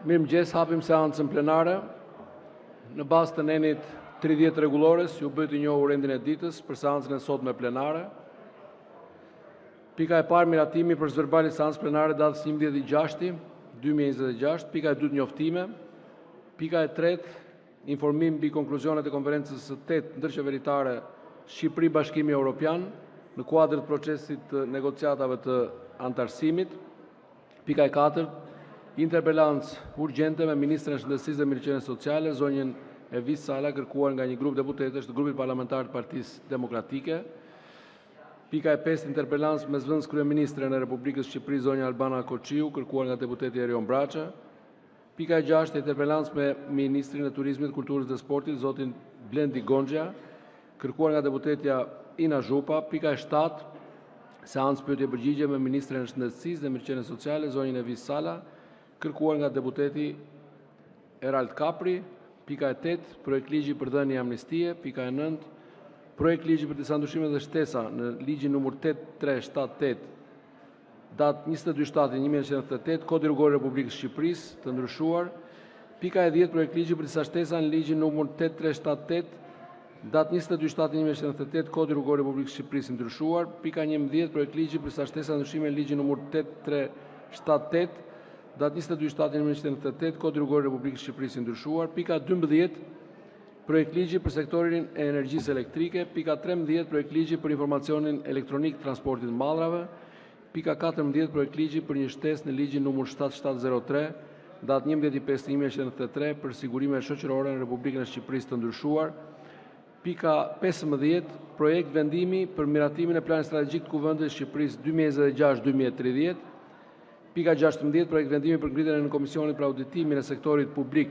Mirëmëngjes, hapim seancën plenare. Në bazë të nenit 30 rregullores, ju bëhet i njohur rendin e ditës për seancën e sotme plenare. Pika e parë, miratimi për zverbalin e seancës plenare datës 11/06/2026. Pika e dytë, njoftime. Pika e tretë, informim mbi konkluzionet e konferencës së 8 ndërqeveritare Shqipëri Bashkimi Evropian në kuadër të procesit të negociatave të antarësimit. Pika e katërt, interpelancë urgjente me Ministrën e Shëndetësisë dhe Mirëqenies Sociale, zonjën Evis Sala, kërkuar nga një grup deputetësh të grupit parlamentar të Partisë Demokratike. Pika e 5, interpelancë me zëvendës kryeministren e Republikës Shqipërisë, zonja Albana Koçiu, kërkuar nga deputeti Erion Braça. Pika e 6, interpelancë me Ministrin e Turizmit, Kulturës dhe Sportit, zotin Blendi Gonxha, kërkuar nga deputetja Ina Zhupa. Pika e 7, seancë pyetje përgjigje me Ministrën e Shëndetësisë dhe Mirëqenies Sociale, zonjën Evis Sala, kërkuar nga deputeti Erald Kapri. Pika e 8, projekt ligji për dhënie amnistie. Pika e 9, projekt ligji për disa ndryshime dhe shtesa në ligjin numër 8378, datë 22/7/1998, Kodi Rrugor i Republikës Shqipërisë, të ndryshuar. Pika e 10, projekt ligji për disa shtesa në ligjin numër 8378, datë 22/7/1998, Kodi Rrugor i Republikës Shqipërisë, ndryshuar. Pika 11, projekt ligji për disa shtesa në ndryshime në ligjin numër 8378, datë 22/7/1998, Kodi Rrugor i Republikës Shqipërisë, ndryshuar. Pika 12, projekt ligji për sektorin e energjisë elektrike. Pika 13, projekt ligji për informacionin elektronik të transportit mallrave. Pika 14, projekt ligji për një shtesë në ligjin numër 7703, datë 11/5/1993, për sigurimet shoqërore në Republikën e Shqipërisë, të ndryshuar. Pika 15, projekt vendimi për miratimin e planit strategjik të Kuvendit të Shqipërisë 2026-2030. Pika 16, projekt vendimi për ngritjen e në Komisionit për auditimin e sektorit publik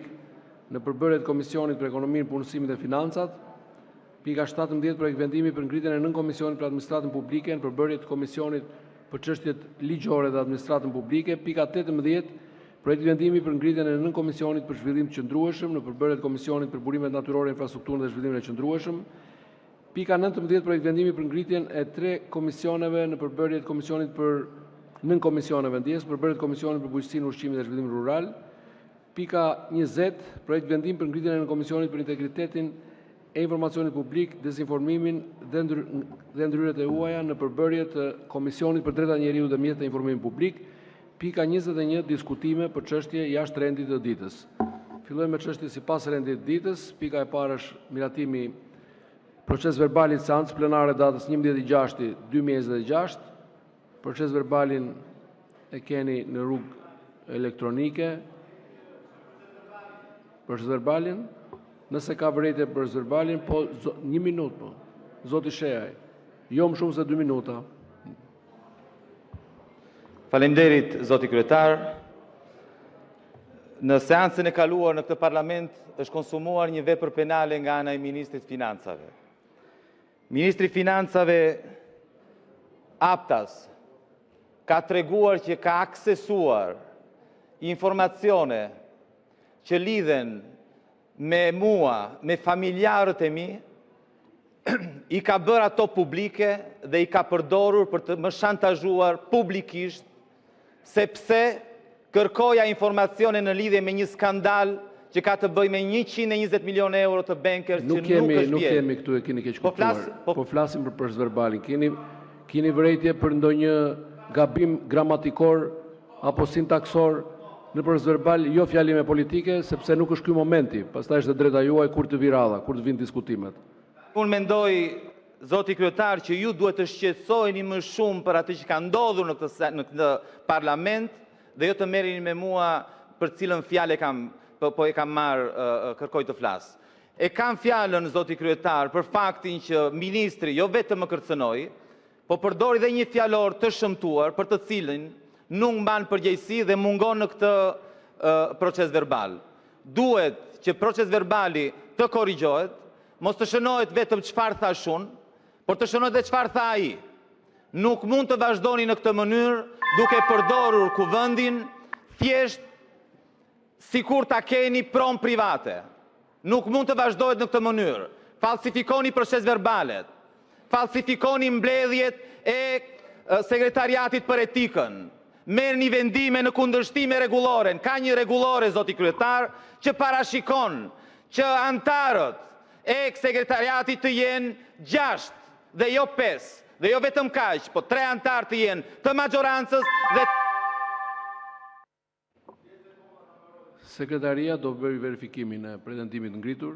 në përbërjet Komisionit për ekonominë, punësimin dhe financat. Pika 17, projekt vendimi për ngritjen e nën Komisionit për administratën publike në përbërjet Komisionit për çështjet ligjore dhe administratën publike. Pika 18, projekt vendimi për ngritjen e nën Komisionit për zhvillim të qëndrueshëm në përbërjet Komisionit për burimet natyrore, infrastrukturën dhe zhvillimin e qëndrueshëm. Pika 19, projekt vendimi për ngritjen e 3 komisioneve në përbërjet Komisionit për nën komisioneve ndjes, përbërjet Komisionit për bujqësinë, ushqimin dhe zhvillimin rural. Pika 20, projekt vendim për ngritjen e nën Komisionit për integritetin e informacionit publik, dezinformimin dhe ndryrët e huaja në përbërjet të Komisionit për drejtat e njeriut dhe mjetet e informimit publik. Pika 21, diskutime për çështje jashtë rendit të ditës. Fillojmë me çështje sipas rendit të ditës. Pika e parë është miratimi proces verbalit seancës plenare datës 11/06/2026. Proces verbalin e keni në rrugë elektronike. Proces verbalin, nëse ka vërejtje për verbalin, po 1 minutë, po. Zoti Shehaj, jo më shumë se 2 minuta. Faleminderit, zoti kryetar. Në seancën e kaluar në këtë parlament është konsumuar një vepër penale nga ana e Ministrit Financave. Ministri Financave Aptas ka treguar që ka aksesuar informacione që lidhen me mua, me familjarët e mi, i ka bërë ato publike dhe i ka përdorur për të më shantazhuar publikisht, sepse kërkoja informacione në lidhje me një skandal që ka të bëjë me 120 milionë euro të bankers që nuk është vjerë. Nuk kemi këtu, e keni keq kuptuar. Po flasim për proces verbalin. Keni vërejtje për ndonjë gabim gramatikor apo sintaksor në proces verbal, jo fjalime politike, sepse nuk është ky momenti. Pastaj është drejta juaj kur të vi radha, kur të vinë diskutimet. Unë mendoj, zoti kryetar, që ju duhet të shqetësoheni më shumë për atë që ka ndodhur në këtë parlament dhe jo të merreni me mua për cilën fjalë e kam marrë, kërkoj të flas. E kam fjalën, zoti kryetar, për faktin që ministri jo vetëm më kërcënoi, po përdori dhe një fjalor të shëmtuar për të cilin nuk mban përgjegjësi dhe mungon në këtë proces verbal. Duhet që proces verbali të korrigjohet, mos të shënohet vetëm çfarë thash unë, por të shënohet dhe çfarë tha ai. Nuk mund të vazhdoni në këtë mënyrë duke përdorur kuvendin thjesht sikur ta keni pron private. Nuk mund të vazhdohet në këtë mënyrë. Falsifikoni proces verbalet, falsifikoni mbledhjet e sekretariatit për etikën, merr një vendime në kundërshtime rregullore. Ka një rregullore, zoti kryetar, që parashikon që antarët e sekretariatit të jenë 6 dhe jo 5, dhe jo vetëm kaq, po 3 antarë të jenë të majorancës dhe Sekretaria do bëjë verifikimin e pretendimit ngritur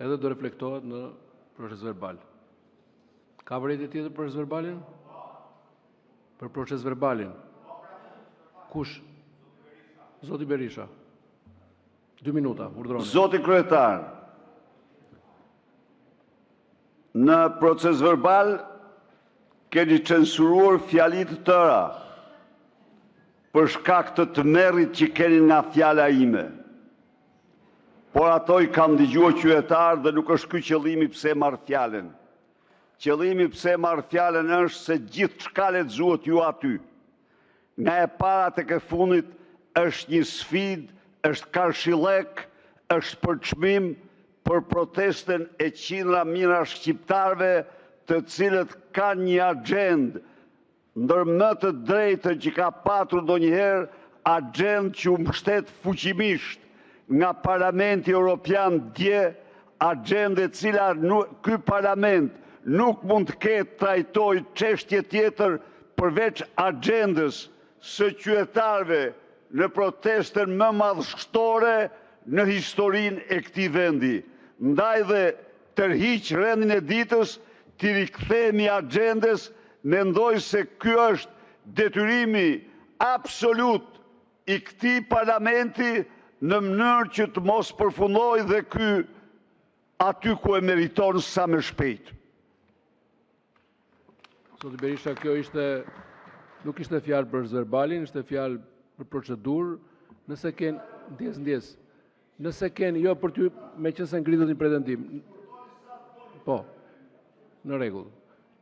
edhe do reflektohet në proces verbal. Ka vërejtje tjetër për proces verbalin? Për proces verbalin. Kush? Zoti Berisha. 2 minuta, urdhroni. Zoti kryetar, në proces verbal keni censuruar fjalit të tëra për shkak të tmerrit që keni nga fjala ime. Por ato i kam dëgjuar qytetar dhe nuk është ky qëllimi pse marr fjalën. Qëllimi pse marr fjalën është se gjithë çka lexuat ju aty. Nga e para tek e fundit është një sfidë, është karshillek, është përçmim për protestën e qindra mijëra shqiptarëve të cilët kanë një agjendë ndër më të drejtën që ka patur ndonjëherë, agjendë që u mbështet fuqimisht nga Parlamenti Evropian dje, agjendë e cila ky parlament nuk mund të ketë trajtoj çështje tjetër përveç agjendës së qytetarëve në protestën më madhështore në historinë e këtij vendi. Ndaj dhe tërhiq rendin e ditës, t'i rikthehemi agjendës, mendoj se ky është detyrimi absolut i këtij parlamenti në mënyrë që të mos përfundojë dhe ky aty ku e meriton sa më shpejt. Zoti Berisha, kjo nuk ishte fjalë për verbalin, ishte fjalë për procedurë. Nëse ndjes. Nëse jo për ty, meqense ngritet një pretendim. Po, në rregull.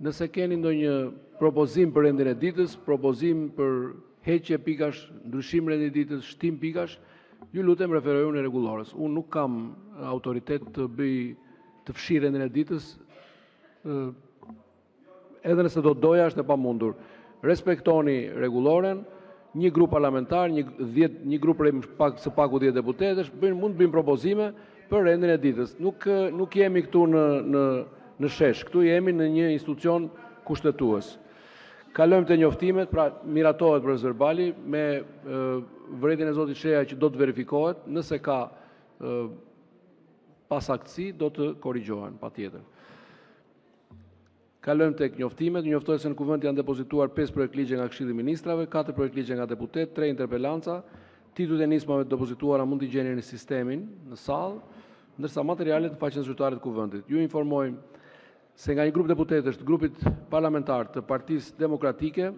Nëse keni ndonjë propozim për rendin e ditës, propozim për heqje pikash, ndryshim rendin e ditës, shtim pikash, ju lutem referojuni rregullores. Unë nuk kam autoritet të fshi rendin e ditës, edhe nëse do doja është e pamundur. Respektoni rregulloren, një grup parlamentar, një grup së paku 10 deputetësh, mund të bëjmë propozime për rendin e ditës. Nuk jemi këtu në shesh, këtu jemi në një institucion kushtetues. Kalojmë te njoftimet, pra miratohet proces verbali me vërejtjen e zotit Sheja që do të verifikohet, nëse ka pasaktësi do të korrigjohen patjetër. Kalojmë tek njoftimet. Njoftohet se në kuvend janë depozituar 5 projekt ligje nga Këshilli i Ministrave, 4 projekt ligje nga deputet, 3 interpelanca. Titujt e nismave të depozituara mund t'i gjeni në sistemin në sallë, ndërsa materialet në faqen zyrtare të kuvendit. Ju informojmë se nga një grup deputetësh të grupit parlamentar të Partisë Demokratike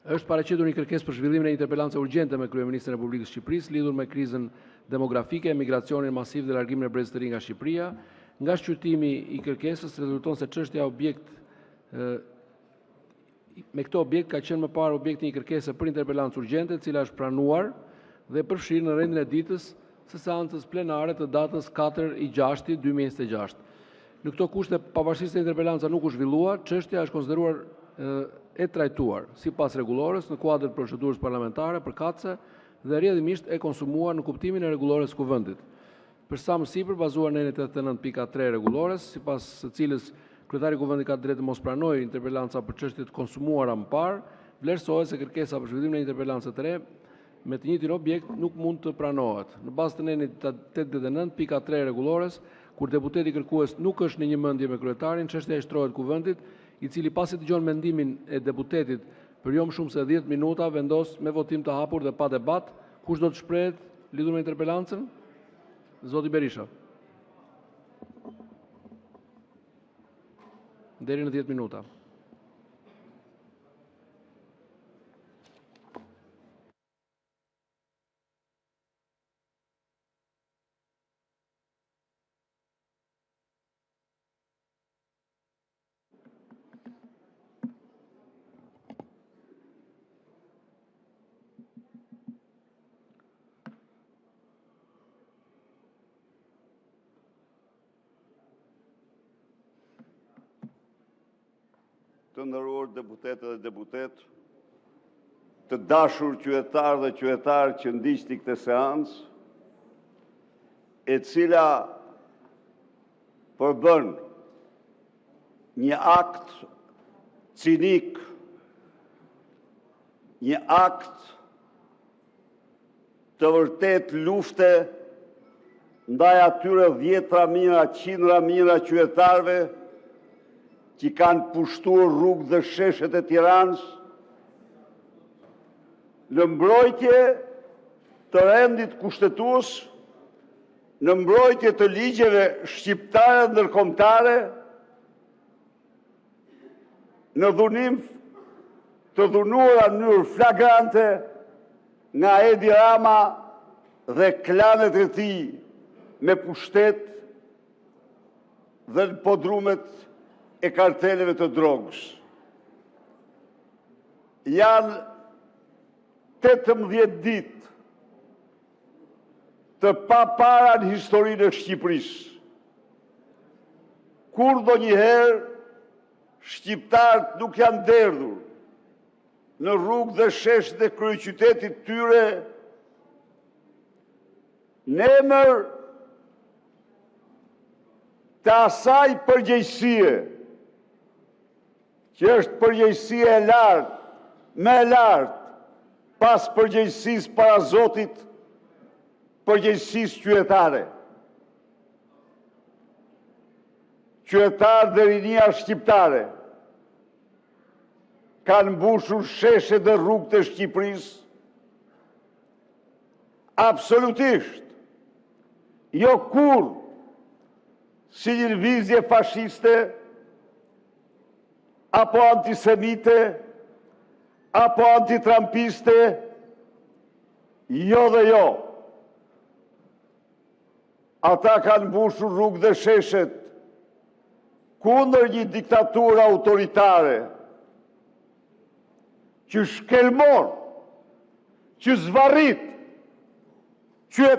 është paraqitur një kërkesë për zhvillimin e interpelancës urgjente me Kryeministrin e Republikës së Shqipërisë lidhur me krizën demografike, migracionin masiv dhe largimin e brezit të ri nga Shqipëria. Nga shqyrtimi i kërkesës rezulton se çështja me këto objekt ka qenë më parë objekti një kërkese për interpelancë urgjente, e cila është pranuar dhe përfshirë në rendin e ditës së seancës plenare të datës 4/6/2026. Në këto kushte, pavarësisht se interpelanca nuk u zhvillua, çështja është konsideruar e trajtuar sipas rregullores në kuadër të procedurës parlamentare përkatëse dhe rrjedhimisht e konsumuar në kuptimin e rregullores kuvendit. Për sa më sipër, bazuar në 89.3 rregullores, sipas së cilës kryetari i kuvendit ka drejtë të mos pranojë interpelanca për çështje të konsumuara më parë, vlerësohet se kërkesa për zhvillimin e interpelancës së re me të njëjtin objekt nuk mund të pranohet. Në bazë të nenit 89.3 rregullores, kur deputeti kërkues nuk është në një mendje me kryetarin, çështja i shtrohet kuvendit, i cili pasi dëgjon mendimin e deputetit për jo më shumë se 10 minuta vendos me votim të hapur dhe pa debat, kush do të shprehet lidhur me interpelancën? Zoti Berisha. Deri në 10 minuta. Të nderuar deputetë dhe deputet, të dashur qytetar dhe qytetar që ndiqni këtë seancë, e cila përbën një akt cinik, një akt të vërtet lufte ndaj atyre 10 mijëra, 100 mijëra qytetarëve që kanë pushtuar rrugë dhe sheshet e Tiranës në mbrojtje të rendit kushtetues, në mbrojtje të ligjeve shqiptare dhe ndërkombëtare, në dhunim të dhunuara në mënyrë flagrante nga Edi Rama dhe klanet e tij me pushtet dhe në podrumet e karteleve të drogës. Janë 18 ditë të papara në historinë e Shqipërisë, kur ndonjëherë shqiptarët nuk janë derdhur në rrugë dhe sheshet e kryeqytetit tyre në emër të asaj përgjegjësie, që është përgjegjësia e lartë, më e lartë, pas përgjegjësisë para Zotit, përgjegjësisë qytetare. Qytetarë dhe rinia shqiptare kanë mbushur sheshet dhe rrugët e Shqipërisë absolutisht, jo kur si një lëvizje fashiste, apo antisemite, apo antitrampiste, jo dhe jo. Ata kanë mbushur rrugë dhe sheshet kundër një diktaturë autoritare që shkelmon, që zvarrit, që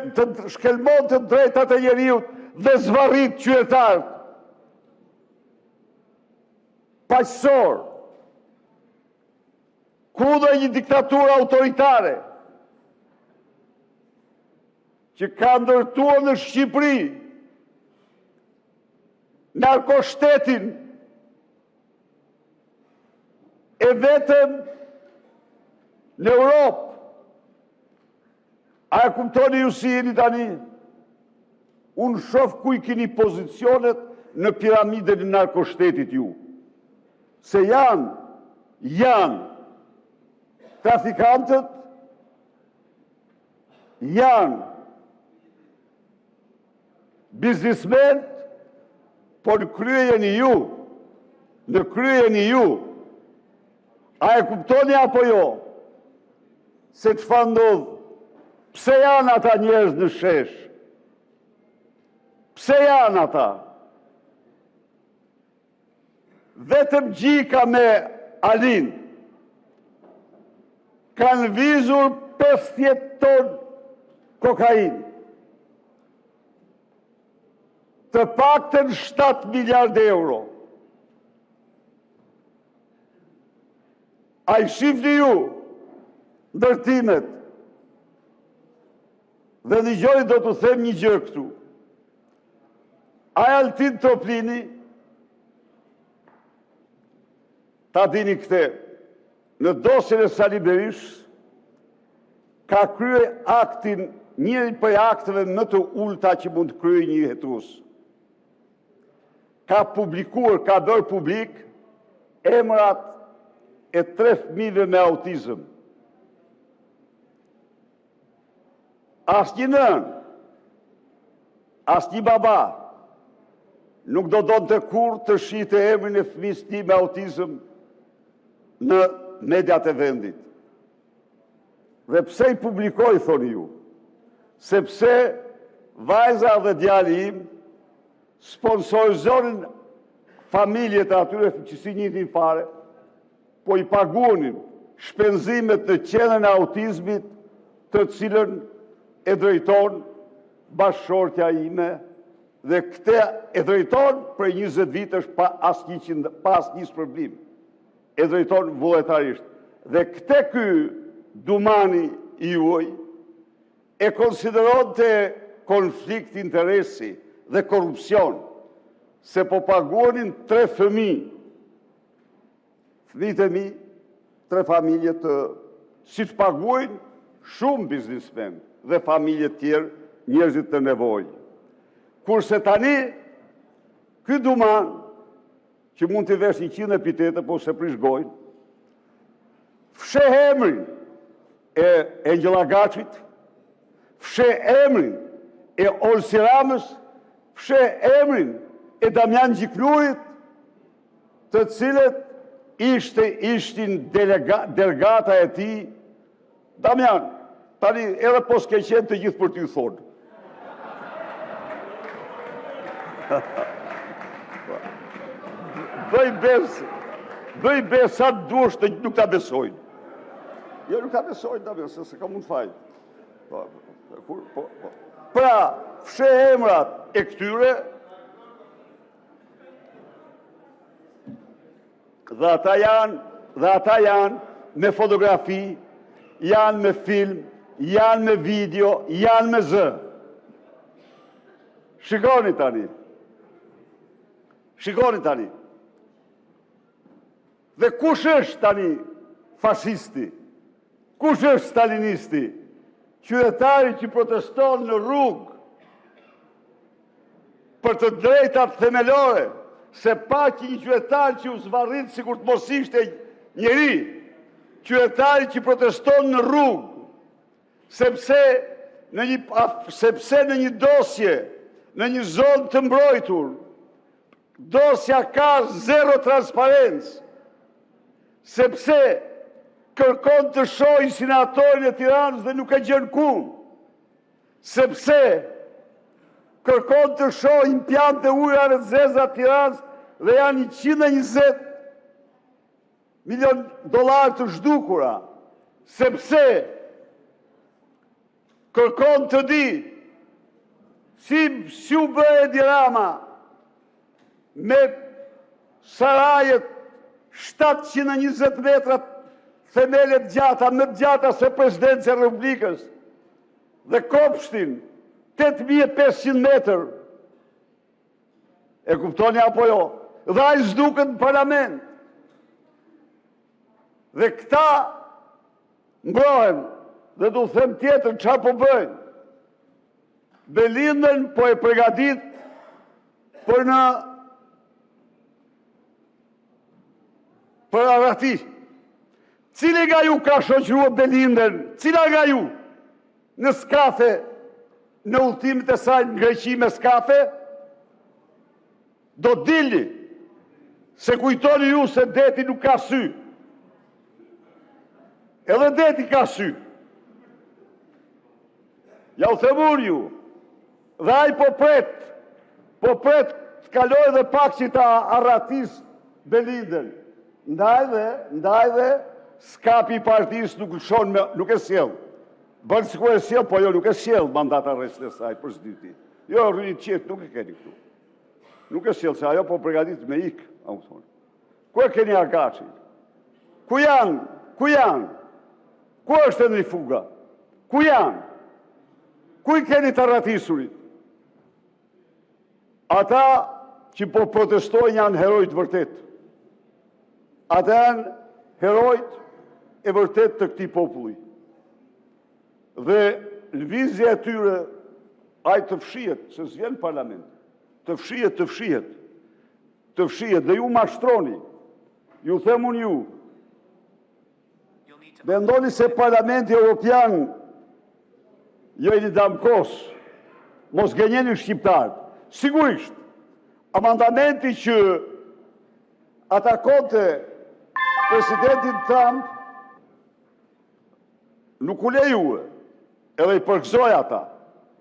shkelmon të drejtat e njeriut dhe zvarrit qytetarët paqësor, kundër një diktaturë autoritare që ka ndërtuar në Shqipëri narkoshtetin e vetëm në Europë. A e kuptoni ju si jeni tani? Unë shoh ku i keni pozicionet në piramidën e narkoshtetit ju. Se janë trafikantët, janë biznismen, por në kryen e ju, a e kuptoni apo jo, se të fandodh, pse janë ata njerëz në shesh? Pse janë ata? Vetëm Gjika me Alin kanë vizur 50 ton kokain. Të paktën 7 miliard euro. A i shifni ju ndërtimet dhe një gjoni do të them një gjë këtu. A Altin Toplini, ta dini këte, në dosjen e Sali Berishës, ka krye aktin, njëri për akteve më të ulta që mund të krye një hetues. Ka publikuar, ka bërë publik, emrat e 3 fëmijëve me autizëm. Asnjë nën, asnjë baba nuk do donte kur të shihte emrin e fëmijës tij me autizëm në mediat e vendit. Dhe pse i publikoj, thoni ju? Sepse vajza dhe djali im sponsorizonin familjet e atyre që si njëtin fare, po i paguonin shpenzimet në qendrën e autizmit, të cilën e drejton bashkëshortja ime, dhe këte e drejton për 20 vitësh pa asnjë shpërblim. E drejton vullnetarisht. Dhe këte ky Dumani i juaj e konsideronte konflikt interesi dhe korrupsion, se po paguonin 3 fëmijë. Fëmijët e mi, 3 familje të si të paguajnë shumë biznismen dhe familje tjerë, njerëzit të nevojë. Kurse tani, ky Duman, që mund të vesh 100 epitete, po se prishgojnë, fshe emrin e Engjella Gaçit, fshe emrin e Olsi Ramës, fshe emrin e Damian Gjiklurit, të cilët ishtin delegata e tij. Damian, tani edhe po s'ke qenë të gjithë për t'ju thonë. Bëj besa të duash të nuk ta besojnë. Jo, nuk ta besojnë, Damian, se ka mund fajnë. Pra, fshe emrat e këtyre, dhe ata janë me fotografi, janë me film, janë me video, janë me zë. Shikoni tani. Dhe kush është tani fashisti? Kush është stalinisti? Qytetari që proteston në rrugë për të drejtat themelore, se pa që një qytetar që u zvarrit sikur të mos ishte njeri, qytetari që proteston në rrugë, sepse në një dosje, në një zonë të mbrojtur, dosja ka zero transparencë, sepse kërkon të shojë senatorin e Tiranës dhe nuk e gjen kumë, sepse kërkon të shojë impiant e ujrave të zeza të Tiranës dhe janë $120 milion të zhdukura, sepse kërkon të di si u bë Edi Rama me sarajet 720 metra themelet gjata, më të gjata se presidencia e Republikës, dhe kopshtin 8500 metër. E kuptoni apo jo? Dhe ai zduket në parlament. Dhe këta mbrohen, dhe du them tjetër çfarë po bëjnë. Belindën po e përgatit për arati. Cili nga ju ka shoqëruar Belindën? Cila nga ju në skafe, në udhëtimet e saj në Greqi me skafe? Do dilni, se kujtoni ju se deti nuk ka sy. Edhe deti ka sy. Ja u themur ju, dhe ai po pret të kaloj dhe pak që ta arratis Belindën. Ndaj dhe skapi i partisë nuk e sjell. Bën sikur e sjell, po jo nuk e sjell mandat arrest e saj për s'dyti. Jo, rrini qetë, nuk e keni këtu. Nuk e sjell, se ajo po përgatit me ikë, a u thonë. Ku e keni Agaçin? Ku janë? Ku është Enri Fuga? Ku janë? Ku i keni të arratisurit? Ata që po protestojnë janë herojt vërtet. Ata janë herojt e vërtet të këtij populli. Dhe lëvizja e tyre, ai të fshihet, se s'vjen në parlament, të fshihet, dhe ju mashtroni, ju them unë ju, mendoni se Parlamenti Evropian jo i një damkos, mos gënjeni shqiptarët. Sigurisht, amandamenti që atakonte presidentin Trump nuk u lejue, edhe i përgëzoj ata.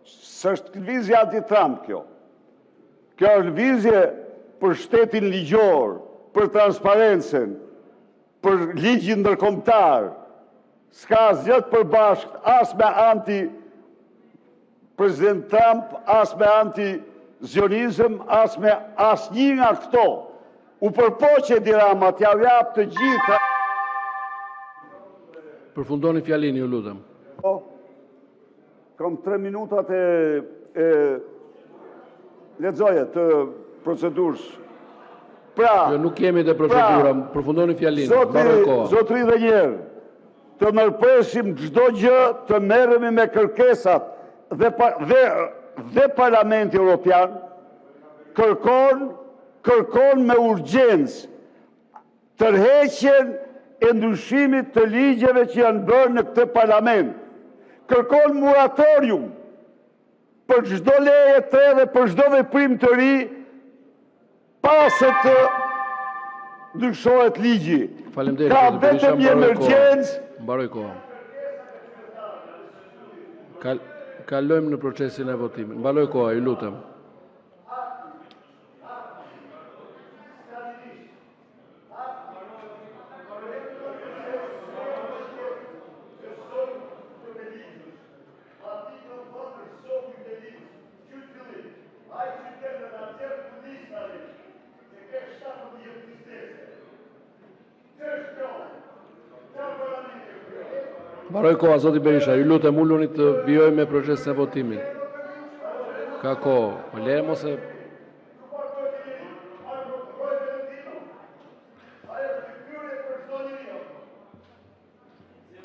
S'është lëvizje anti-Trump kjo. Kjo është lëvizje për shtetin ligjor, për transparencen, për ligjin ndërkombëtar. S'ka asgjë të përbashkët as me anti-president Trump, as me anti-zionizëm, as me asnjë nga këto. U përpoqe Edi Rama t'ja jap të gjitha Përfundoni fjalin, ju lutem. Kam 3 minutat lexoje të procedurës. Pra, Jo, nuk jemi te procedura, përfundoni fjalin. Mbaroj koha. Zotri dhe njerë, të nërpresim çdo gjë, të merremi me kërkesat dhe Parlamenti Evropian kërkon me urgjencë tërheqjen e ndryshimit të ligjeve që janë bërë në këtë parlament. Kërkon moratorium për çdo leje të re dhe për çdo veprim të ri pasë të ndryshohet ligji. Faleminderit. Ka vetëm një emergjencë. Mbaroj kohën. Kalojmë në procesin e votimit. Mbaroj koha, ju lutem. Mbaroj koha, zoti Berisha, ju lutem uluni të vijojmë me procesin e votimit. Ka kohë, po lejmë ose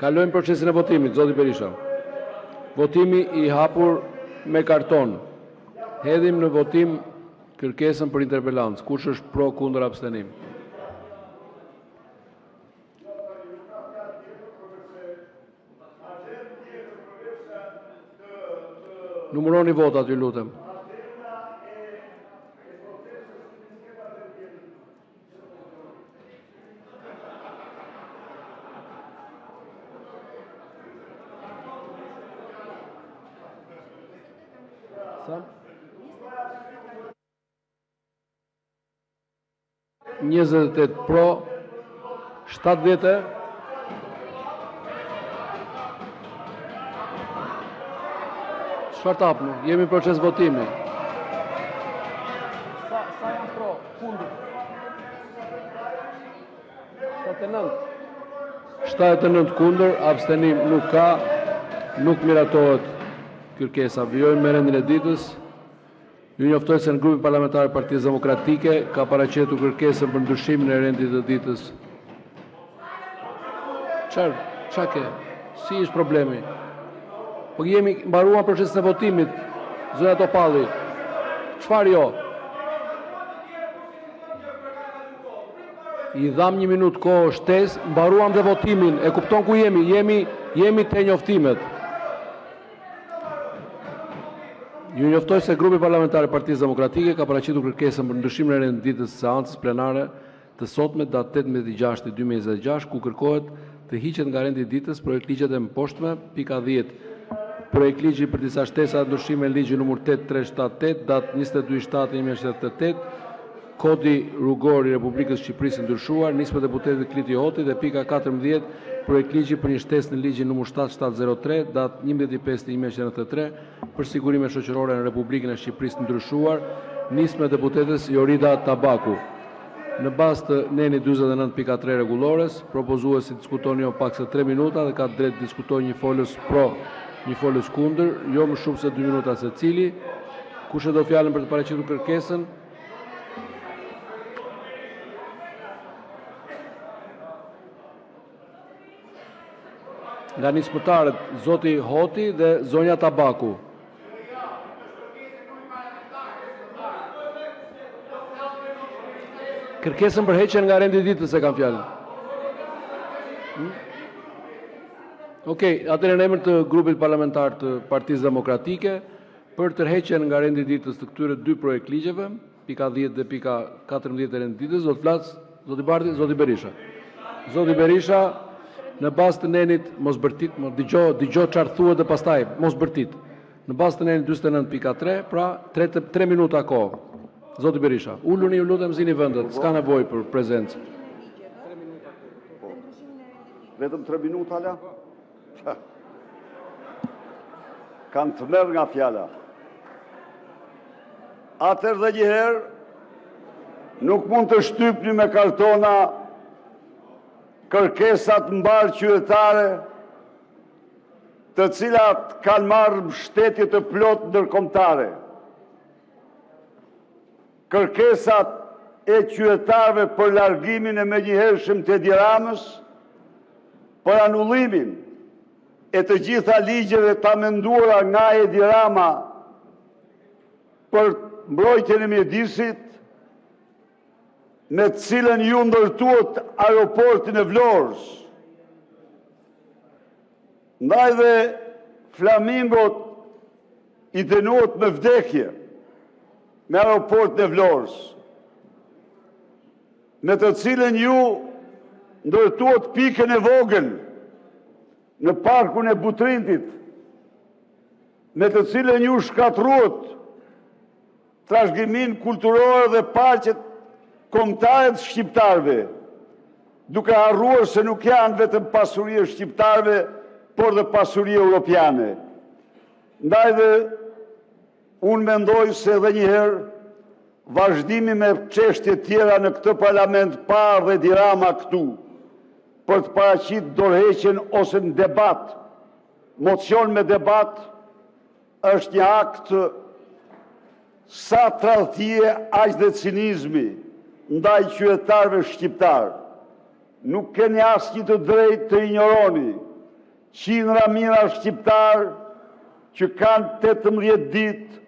kalojmë procesin e votimit, zoti Berisha. Votimi i hapur me karton. Hedhim në votim kërkesën për interpelancë. Kush është pro, kundër, abstenim? Numëroni votat, ju lutem. Sa? 28 pro, 70. Çfarë tapnu? Jemi në proces votimi. Sa janë pro, kundër? 79 kundër, abstenim nuk ka, nuk miratohet kërkesa. Vijojmë me rendin e ditës. Ju njoftoj se në grupi parlamentar Partisë Demokratike ka paraqitur kërkesën për ndryshimin e rendit të ditës. Çfarë ke? Si është problemi? Po jemi mbaruar procesin e votimit, zonja Topalli. Çfarë jo? I dham 1 minutë kohë shtesë, mbaruam dhe votimin. E kupton ku jemi? Jemi te njoftimet. Ju njoftoj se grupi parlamentar i Partisë Demokratike ka paraqitur kërkesën për ndryshimin e rendit ditës së seancës plenare të sotme datë 18/6/2026, ku kërkohet të hiqet nga rendi i ditës projekt ligjet e mposhtme, pika 10. Projekt ligji për disa shtesa ndryshime në ligjin numër 8378, datë 22/7/2028, Kodi rrugor i Republikës Shqipërisë ndryshuar, nismë deputetit Kliti Hoti dhe pika 14, projekt ligji për një shtesë në ligjin numër 7703, datë 11/5/2023, për sigurime shoqërore në Republikën e Shqipërisë ndryshuar, nismë deputetës Jorida Tabaku. Në bazë të neni 49.3 rregullores, propozuesi diskuton jo pak se 3 minuta dhe ka drejt diskutojë një folës pro, një folës kundër, jo më shumë se 2 minuta secili. Kush e do fjalën për të paraqitur kërkesën? Nga nismëtarët zoti Hoti dhe zonja Tabaku. Kërkesën për heqjen nga rendi i ditës e kam fjalën. Okej, atëherë në emër të grupit parlamentar të Partisë Demokratike për tërheqjen nga rendi i ditës të këtyre 2 projekt ligjeve, pika 10 dhe pika 14 e rendit ditës, do të flas zoti Bardhi, zoti Berisha. Zoti Berisha, në bazë të nenit mos bërtit, dëgjoj çfarë thuhet dhe pastaj mos bërtit. Në bazë të nenit 49.3, pra 3 minuta kohë. Zoti Berisha, uluni ju lutem, zini vendet, s'ka nevojë për prezencë. Vetëm 3 minuta la? Kanë të merr nga fjala. Atër dhe njëherë, nuk mund të shtypni me kartona kërkesat mbarë qytetare të cilat kanë marrë mbështetje të plot ndërkombëtare. Kërkesat e qytetarëve për largimin e menjëhershëm të Edi Ramës, për anullimin e të gjitha ligjeve të amenduara nga Edi Rama për mbrojtjen e mjedisit, me të cilën ju ndërtuat aeroportin e Vlorës. Ndaj dhe flamingot i dënuat me vdekje me aeroportin e Vlorës, me të cilën ju ndërtuat pikën e vogël në parkun e Butrintit, me të cilën ju shkatruat trashëgimin kulturor dhe paqet kombëtare të shqiptarëve, duke harruar se nuk janë vetëm pasurie shqiptarëve, por dhe pasurie europiane. Ndaj dhe unë mendoj se edhe njëherë vazhdimi me çështje tjera në këtë parlament parë dhe Edi Rama këtu, për të paraqit dorëheqjen ose në debat, mocion me debat, është një akt sa tradhtie aq dhe cinizmi ndaj qytetarëve shqiptar. Nuk keni asnjë të drejtë të injoroni qindra mijëra shqiptar që kanë 18 ditë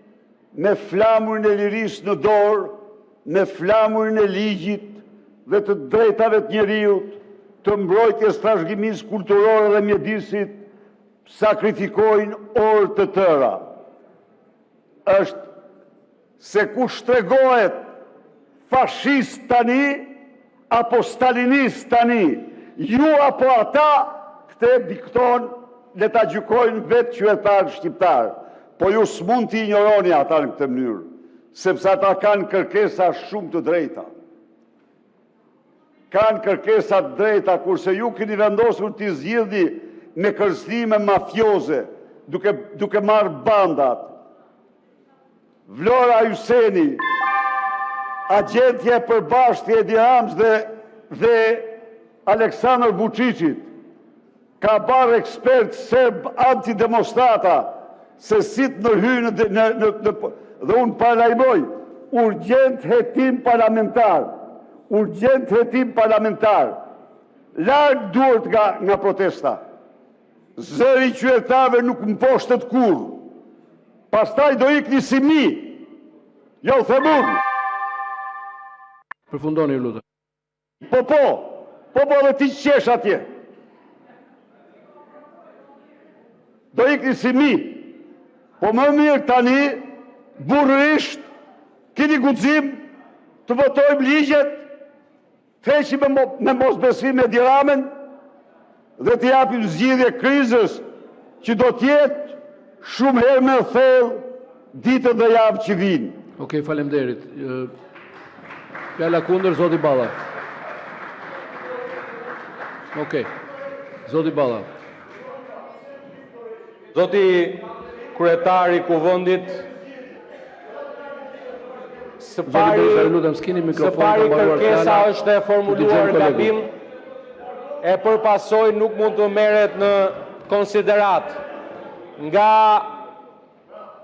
me flamurin e lirisë në dorë, me flamurin e ligjit dhe të drejtave të njeriut, të mbrojtjes trashëgimisë kulturore dhe mjedisit, sakrifikojnë orë të tëra. Është se kush tregohet fashist tani apo stalinist tani, ju apo ata, këte dikton le ta gjykojnë vetë qytetarët shqiptarë. Po ju s'mund t'i injoroni ata në këtë mënyrë, sepse ata kanë kërkesa shumë të drejta. Kanë kërkesa të drejta, kurse ju keni vendosur t'i zgjidhni me kërcënime mafioze, duke marrë bandat. Vlora Hyseni, agentja e përbashkët e Edi Ramës dhe Aleksandr Vučićit, ka barë ekspert serb antidemonstrata, se si të nërhyjnë dhe unë paralajmoj, urgjent hetim parlamentar, urgjent hetim parlamentar, larg duart nga protesta. Zëri i qytetarëve nuk mposhtet kurrë. Pastaj do ikni si mi, jo themur. Përfundoni, lutem. Po dhe ti qesh atje. Do ikni si mi. Po më mirë tani, burrisht, keni guxim të votojmë ligjet, feqim me mosbesim me Edi Ramën dhe të japim zgjidhje krizës që do t'jetë shumë herë me thellë ditën dhe javë që vinë. Okej, faleminderit. Fjala kundër, zoti Balla. Okej. Zoti Balla. Zoti kryetari i kuvendit, së pari kërkesa është e formuluar gabim, e përpasoj nuk mund të merret në konsiderat.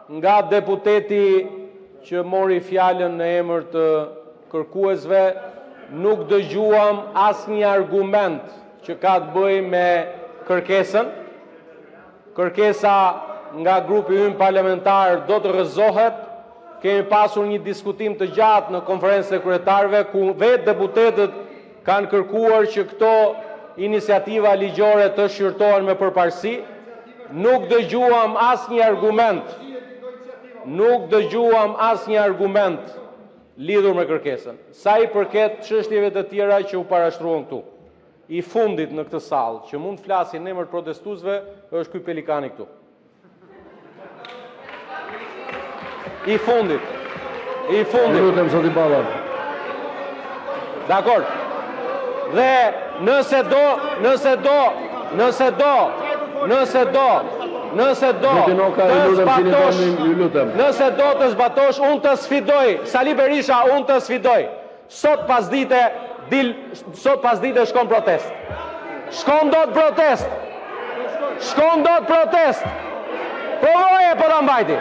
Nga deputeti që mori fjalën në emër të kërkuesve, nuk dëgjuam asnjë argument që ka të bëjë me kërkesën. Kërkesa nga grupi ynë parlamentar do të rrëzohet. Kemi pasur një diskutim të gjatë në konferencën e kryetarëve, ku vetë deputetët kanë kërkuar që këto iniciativa ligjore të shqyrtohen me përparësi. Nuk dëgjuam asnjë argument lidhur me kërkesën. Sa i përket çështjeve të tjera që u parashtruan këtu. I fundit në këtë sallë, që mund të flasin në emër të protestuesve, është ky pelikani këtu. I fundit. Lutem, zoti Balla. Dakor. Dhe nëse do të zbatosh, unë të sfidoj, Sali Berisha, unë të sfidoj. Sot pas dite shkon protest. Shkon do të protest. shkon dot protest. Provoje po ta mbajti.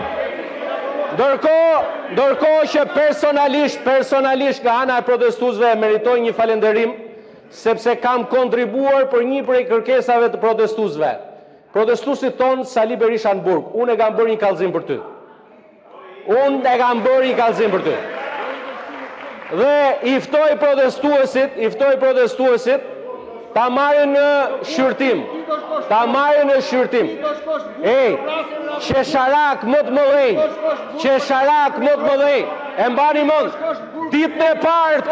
Ndërkohë që personalisht nga ana e protestuesve meritoj një falënderim sepse kam kontribuar për një prej kërkesave të protestuesve. Protestuesit ton Sali Berisha në burg, unë e kam bërë një kallëzim për ty. Dhe i ftoj protestuesit ta marrin në shqyrtim. Ej, qesharak më të mëdhenj. E mbani mend, ditën e parë të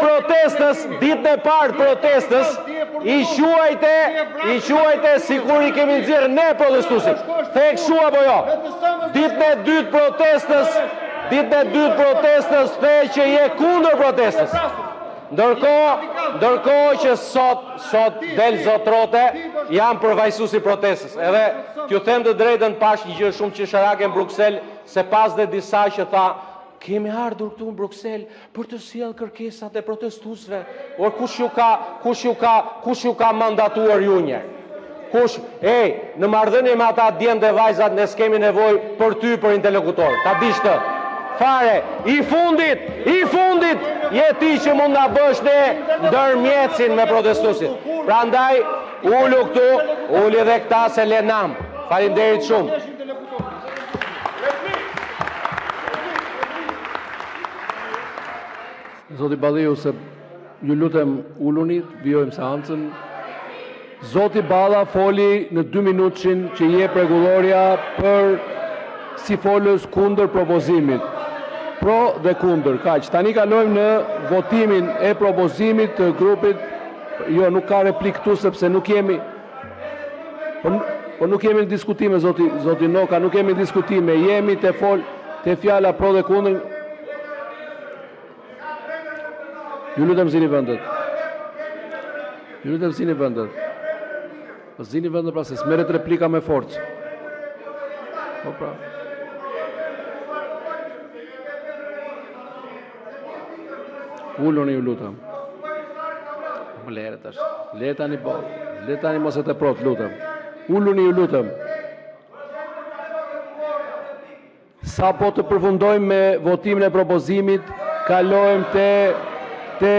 protestës, i quajte sikur i kemi nxjerrë ne protestuesit. Thek shu apo jo? Ditën e dytë protestës the që je kundër protestës. Ndërkohë që sot del zotrote, jam përfaqësuesi protestës. Edhe t'ju them të drejtën, pash një gjë shumë qesharake në Bruksel, se pas dhe disa që tha, kemi ardhur këtu në Bruksel për të sjellë kërkesat e protestuesve. Or kush ju ka mandatuar ju një? Në marrëdhënie me ata djemt e vajzat ne s'kemi nevojë për ty për interlokutor. Ta dish të. Fare, i fundit je ti që mund na bësh ne ndërmjetësin me protestuesit. Prandaj ulu këtu, uli edhe këta se le nam. Faleminderit shumë. Zoti Balliu, se ju lutem uluni, vijojmë seancën. Zoti Balla foli në 2 minutshin që jep rregulloria për si folës kundër propozimit. Pro dhe kundër, kaq. Tani kalojmë në votimin e propozimit të grupit. Jo, nuk ka replik këtu sepse nuk jemi. Po nuk jemi në diskutime, zoti Noka, nuk jemi në diskutime. Jemi te fjala pro dhe kundër. Ju lutem zini vendet. Zini vendet pra se s'merret replika me forcë. Po pra. Ulloni ju lutem. Më lere tash. Letani mos e të prot, lutem. Ulloni ju lutem. Sa po të përfundojmë me votimin e propozimit, kalojmë te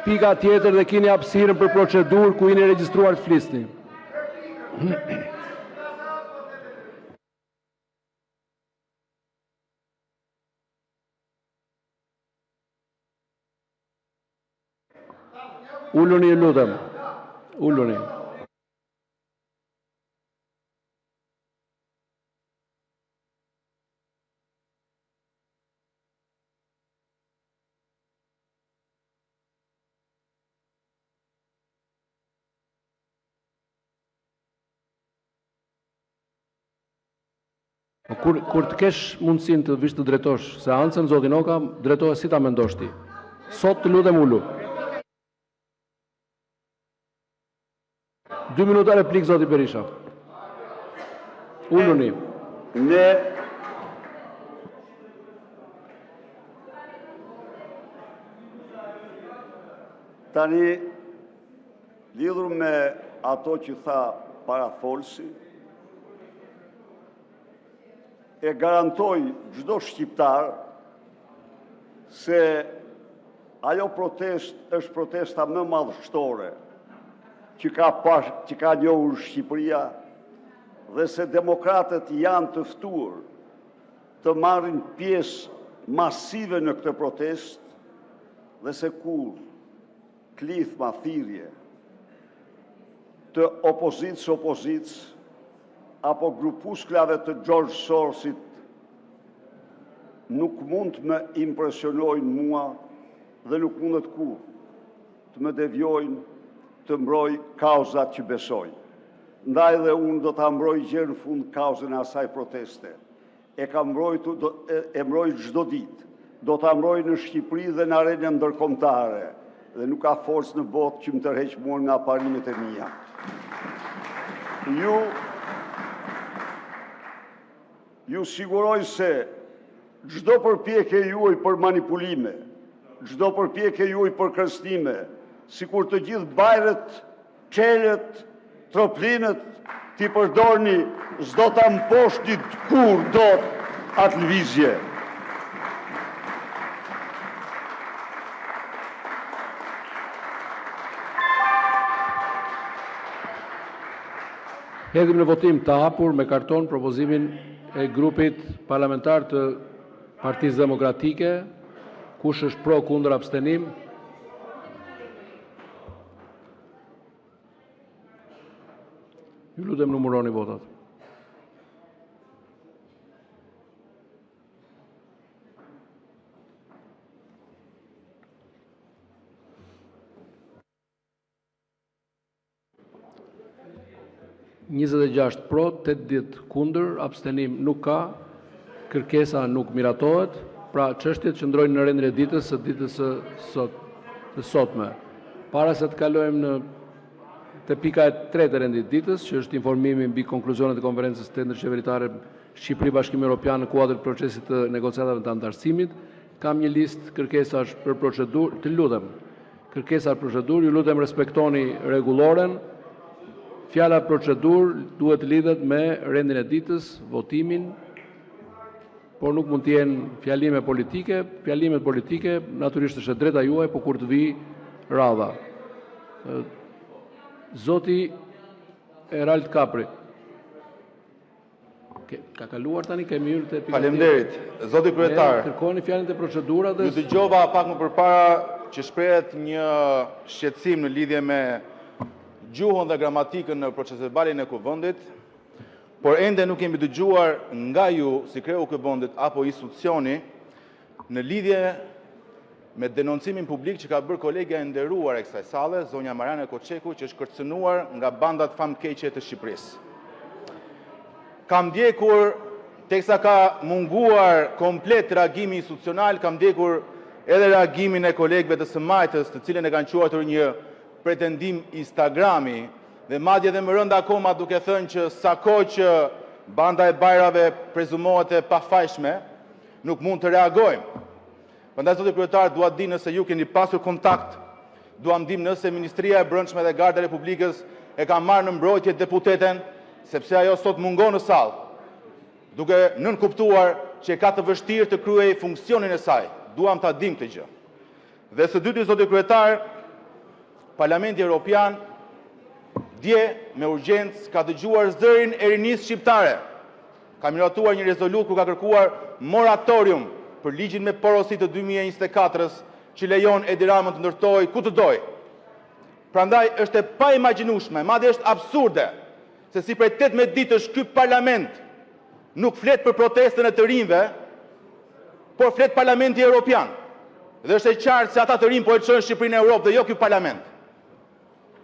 pika tjetër dhe keni hapësirën për procedurë ku jeni regjistruar të flisni. Ulluni ju lutem. Ulluni. Kur të kesh mundësinë të vish të drejtosh seancën, zoti Noka, drejtohet si ta mendosh ti. Sot të lutem ulu. 2 minuta replik, zoti Berisha. Ulluni. Ne tani lidhur me ato që tha parafolsi, e garantoj çdo shqiptar se ajo protest është protesta më madhështore që ka njohur Shqipëria dhe se demokratët janë të ftuar të marrin pjesë masive në këtë protest dhe se kur klithma thirrje të opozicës apo grupusklave të George Sorosit nuk mund të më impresionojnë mua dhe nuk mundet kur të më devijojnë të mbroj kauzat që besoj. Ndaj dhe unë do të mbroj gjë në fund kauzën e asaj proteste. E mbroj çdo ditë. Do të mbroj në Shqipëri dhe në arenën ndërkombëtare. Dhe nuk ka forcë në botë që më tërheq mua nga parimet e mia. Ju siguroj se çdo përpjekje juaj për manipulime, çdo përpjekje juaj për kërcënime, sikur të gjithë bajret, çelët, troplinët ti përdorni s'do ta mposhtit kur dot atë lëvizje. Hedhim në votim të hapur me karton propozimin e grupit parlamentar të Partisë Demokratike. Kush është pro, kundër, abstenim? Ju lutem numëroni votat. (26 pro, 80 kundër, abstenim nuk ka, kërkesa nuk miratohet, pra çështjet qëndrojnë në rendin e ditës së ditës së sotme. Para se të kalojmë te pika e 3 e rendit ditës, që është informimi mbi konkluzionet e konferencës së ndërqeveritare Shqipëri-Bashkimi Evropian në kuadër të procesit të negociatave të antarësimit, kam një listë kërkesash për procedurë, të lutem. Kërkesa për procedurë, ju lutem respektoni rregulloren. Fjala procedurë duhet lidhet me rendin e ditës, votimin, por nuk mund të jenë fjalime politike. Fjalimet politike natyrisht është e drejta juaj, por kur të vi radha. Zoti Erald Kapri. Ka kaluar tani, kemi hyrë te pika. Faleminderit. Zoti kryetar. Kërkoni fjalën e procedurës dhe ju dëgjova pak më përpara që shprehet një shqetësim në lidhje me gjuhën dhe gramatikën në procesverbalin e kuvendit, por ende nuk kemi dëgjuar nga ju, si kreu kuvendit apo institucioni, në lidhje me denoncimin publik që ka bërë kolegja e nderuar e kësaj salle, zonja Mariana Koçeku, që është kërcënuar nga bandat famkeqe të Shqipërisë. Kam ndjekur, teksa ka munguar komplet reagimi institucional, kam ndjekur edhe reagimin e kolegëve të së majtës, të cilën e kanë quajtur një pretendim Instagrami, dhe madje dhe më rënda akoma duke thënë që sa kohë që banda e bajrave prezumohet e pafajshme, nuk mund të reagojmë. Prandaj zoti kryetar, dua di nëse ju keni pasur kontakt, dua ndim nëse Ministria e Brendshme dhe Garda e Republikës e ka marrë në mbrojtje deputeten, sepse ajo sot mungon në sallë, duke nënkuptuar që ka të vështirë të kryej funksionin e saj. Duam ta dim këtë gjë. Dhe së dyti, zoti kryetar, Parlamenti Evropian dje me urgjencë ka dëgjuar zërin e rinisë shqiptare. Ka miratuar një rezolut ku ka kërkuar moratorium për ligjin me porosi të 2024-s që lejon Edi Ramën të ndërtoj ku të doj. Prandaj është e pa imagjinueshme, madje është absurde, se si prej 18 ditësh ky parlament nuk flet për protestën e të rinjve, por flet Parlamenti Evropian. Dhe është e qartë se ata të rinj po e çojnë Shqipërinë në Europë dhe jo ky parlament.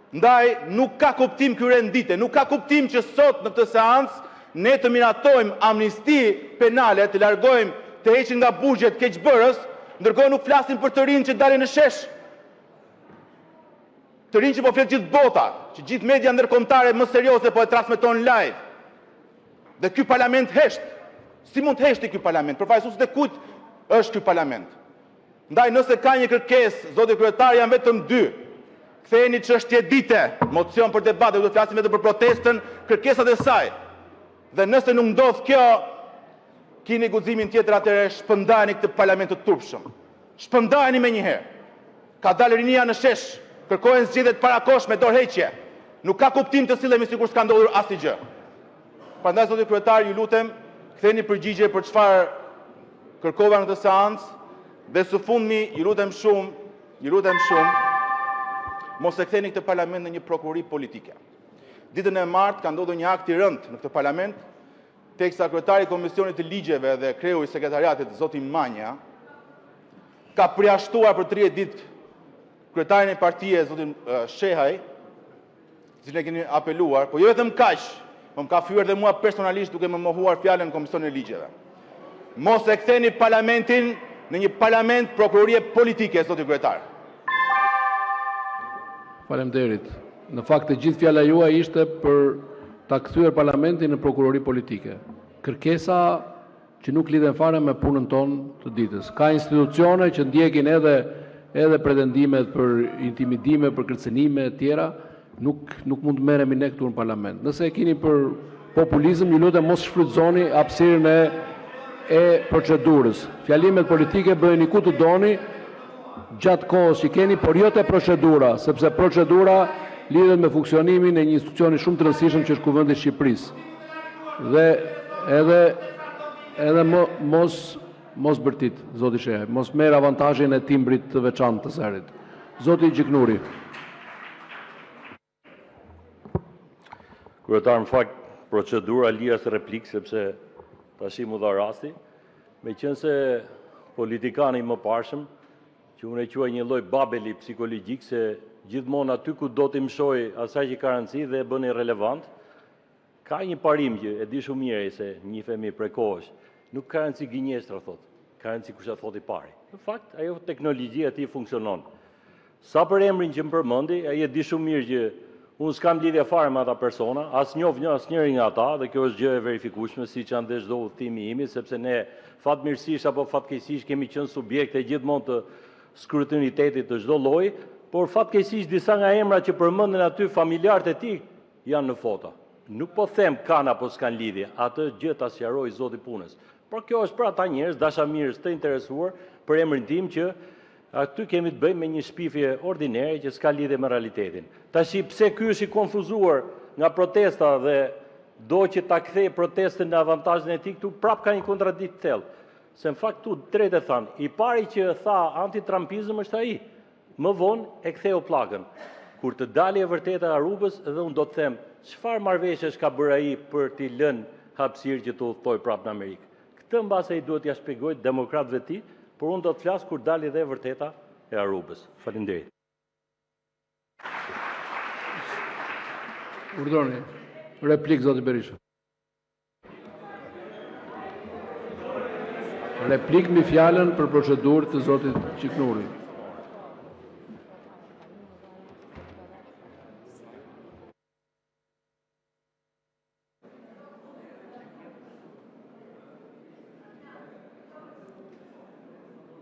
Ndaj nuk ka kuptim ky rendite, nuk ka kuptim që sot në këtë seancë ne të miratojmë amnisti penale, të largojmë, të heqin nga buxhet keqbërës, ndërkohë nuk flasim për të rinj që dalin në shesh. Të rinj që po flet gjithë bota, që gjithë media ndërkombëtare më serioze po e transmeton live. Dhe ky parlament hesht. Si mund të heshti ky parlament? Përfaqësuesit e kujt është ky parlament? Ndaj nëse ka një kërkesë, zoti kryetar, janë vetëm dy. Ktheheni çështje dite, mocion për debat, do të flasim vetëm për protestën, kërkesat e saj. Dhe nëse nuk ndodh kjo, keni guximin tjetër, atëherë shpëndani këtë parlament të turpshëm. Shpëndani menjëherë. Ka dalë rinia në shesh, kërkohen zgjedhjet parakosh me dorëheqje. Nuk ka kuptim të sillemi sikur s'ka ndodhur asnjë gjë. Prandaj zoti kryetar, ju lutem, ktheni përgjigje për çfarë kërkova në këtë seancë, dhe së fundmi, ju lutem shumë, mos e ktheni këtë parlament në një prokurori politike. Ditën e martë ka ndodhur një akt i rënd në këtë parlament, teksa kryetari i Komisionit të Ligjeve dhe kreu i sekretariatit, zoti Manja, ka përjashtuar për 30 ditë kryetarin e partie, zotin Shehaj, cilën e keni apeluar, po jo vetëm kaq, po më ka fyer dhe mua personalisht duke më mohuar fjalën në Komisionin e Ligjeve. Mos e ktheni parlamentin në një parlament prokurorie politike, zoti kryetar. Faleminderit. Në fakt, e gjithë fjala juaj ishte për ta kthyer parlamentin në prokurori politike. Kërkesa që nuk lidhen fare me punën tonë të ditës. Ka institucione që ndjekin edhe pretendimet për intimidime, për kërcënime e tjera, nuk mund të merremi ne këtu në parlament. Nëse e keni për populizëm, ju lutem mos shfrytëzoni hapësirën e procedurës. Fjalimet politike bëheni ku të doni gjatë kohës që keni, por jo te procedura, sepse procedura lidhet me funksionimin e një institucioni shumë të rëndësishëm që është Kuvendi i Shqipërisë. Dhe edhe mos bërtit, zoti Shehaj, mos merr avantazhin e timbrit të veçantë të serit. Zoti Gjiknuri. Kryetar, në fakt, procedura lira se replik, sepse tash mu dha rasti, meqense politikani më parshëm, që unë e quaj një lloj babeli psikologjik, se gjithmonë aty ku do t'i mësoj asaj që ka rëndësi dhe e bën irrelevant, ka një parim që e di shumë mirë se njihemi prej kohësh, nuk ka rëndësi gënjeshtra, thot, ka rëndësi kush e thot i pari. Në fakt, ajo teknologjia e tij funksionon. Sa për emrin që më përmendi, ai e di shumë mirë që unë s'kam lidhje fare me ata persona, as njoh asnjëri nga ata, dhe kjo është gjë e verifikueshme, siç janë dhe çdo udhëtimi imi, sepse ne fatmirësisht apo fatkeqësisht kemi qenë subjekte gjithmonë të skrutinitetit të çdo lloji, por fatkeqësisht disa nga emrat që përmenden aty familjarët e tij janë në foto. Nuk po them kanë apo s'kan lidhje, atë gjë ta sqaroj Zoti punës. Por kjo është për ata njerëz dashamirës të interesuar për emrin tim që aty kemi të bëjmë me një shpifje ordinare që s'ka lidhje me realitetin. Tash pse ky është i konfuzuar nga protesta dhe do që ta kthej protestën në avantazhin e tij, këtu prap ka një kontradiktë thellë. Se në fakt tu drejt e thanë, i pari që tha antitrumpizëm është ai. Më vonë e ktheu pllakën. Kur të dali e vërteta e Arubës, edhe unë do të them, çfarë marrëveshjesh ka bërë ai për t'i lënë hapësirë që të udhtoj prapë në Amerikë. Këtë mbase ai duhet t'ia shpjegoj demokratëve të tij, por unë do të flas kur dali dhe e vërteta e Arubës. Faleminderit. Urdhëroni. Replik zoti Berisha. Replik me fjalën për procedurë të zotit Gjiknuri.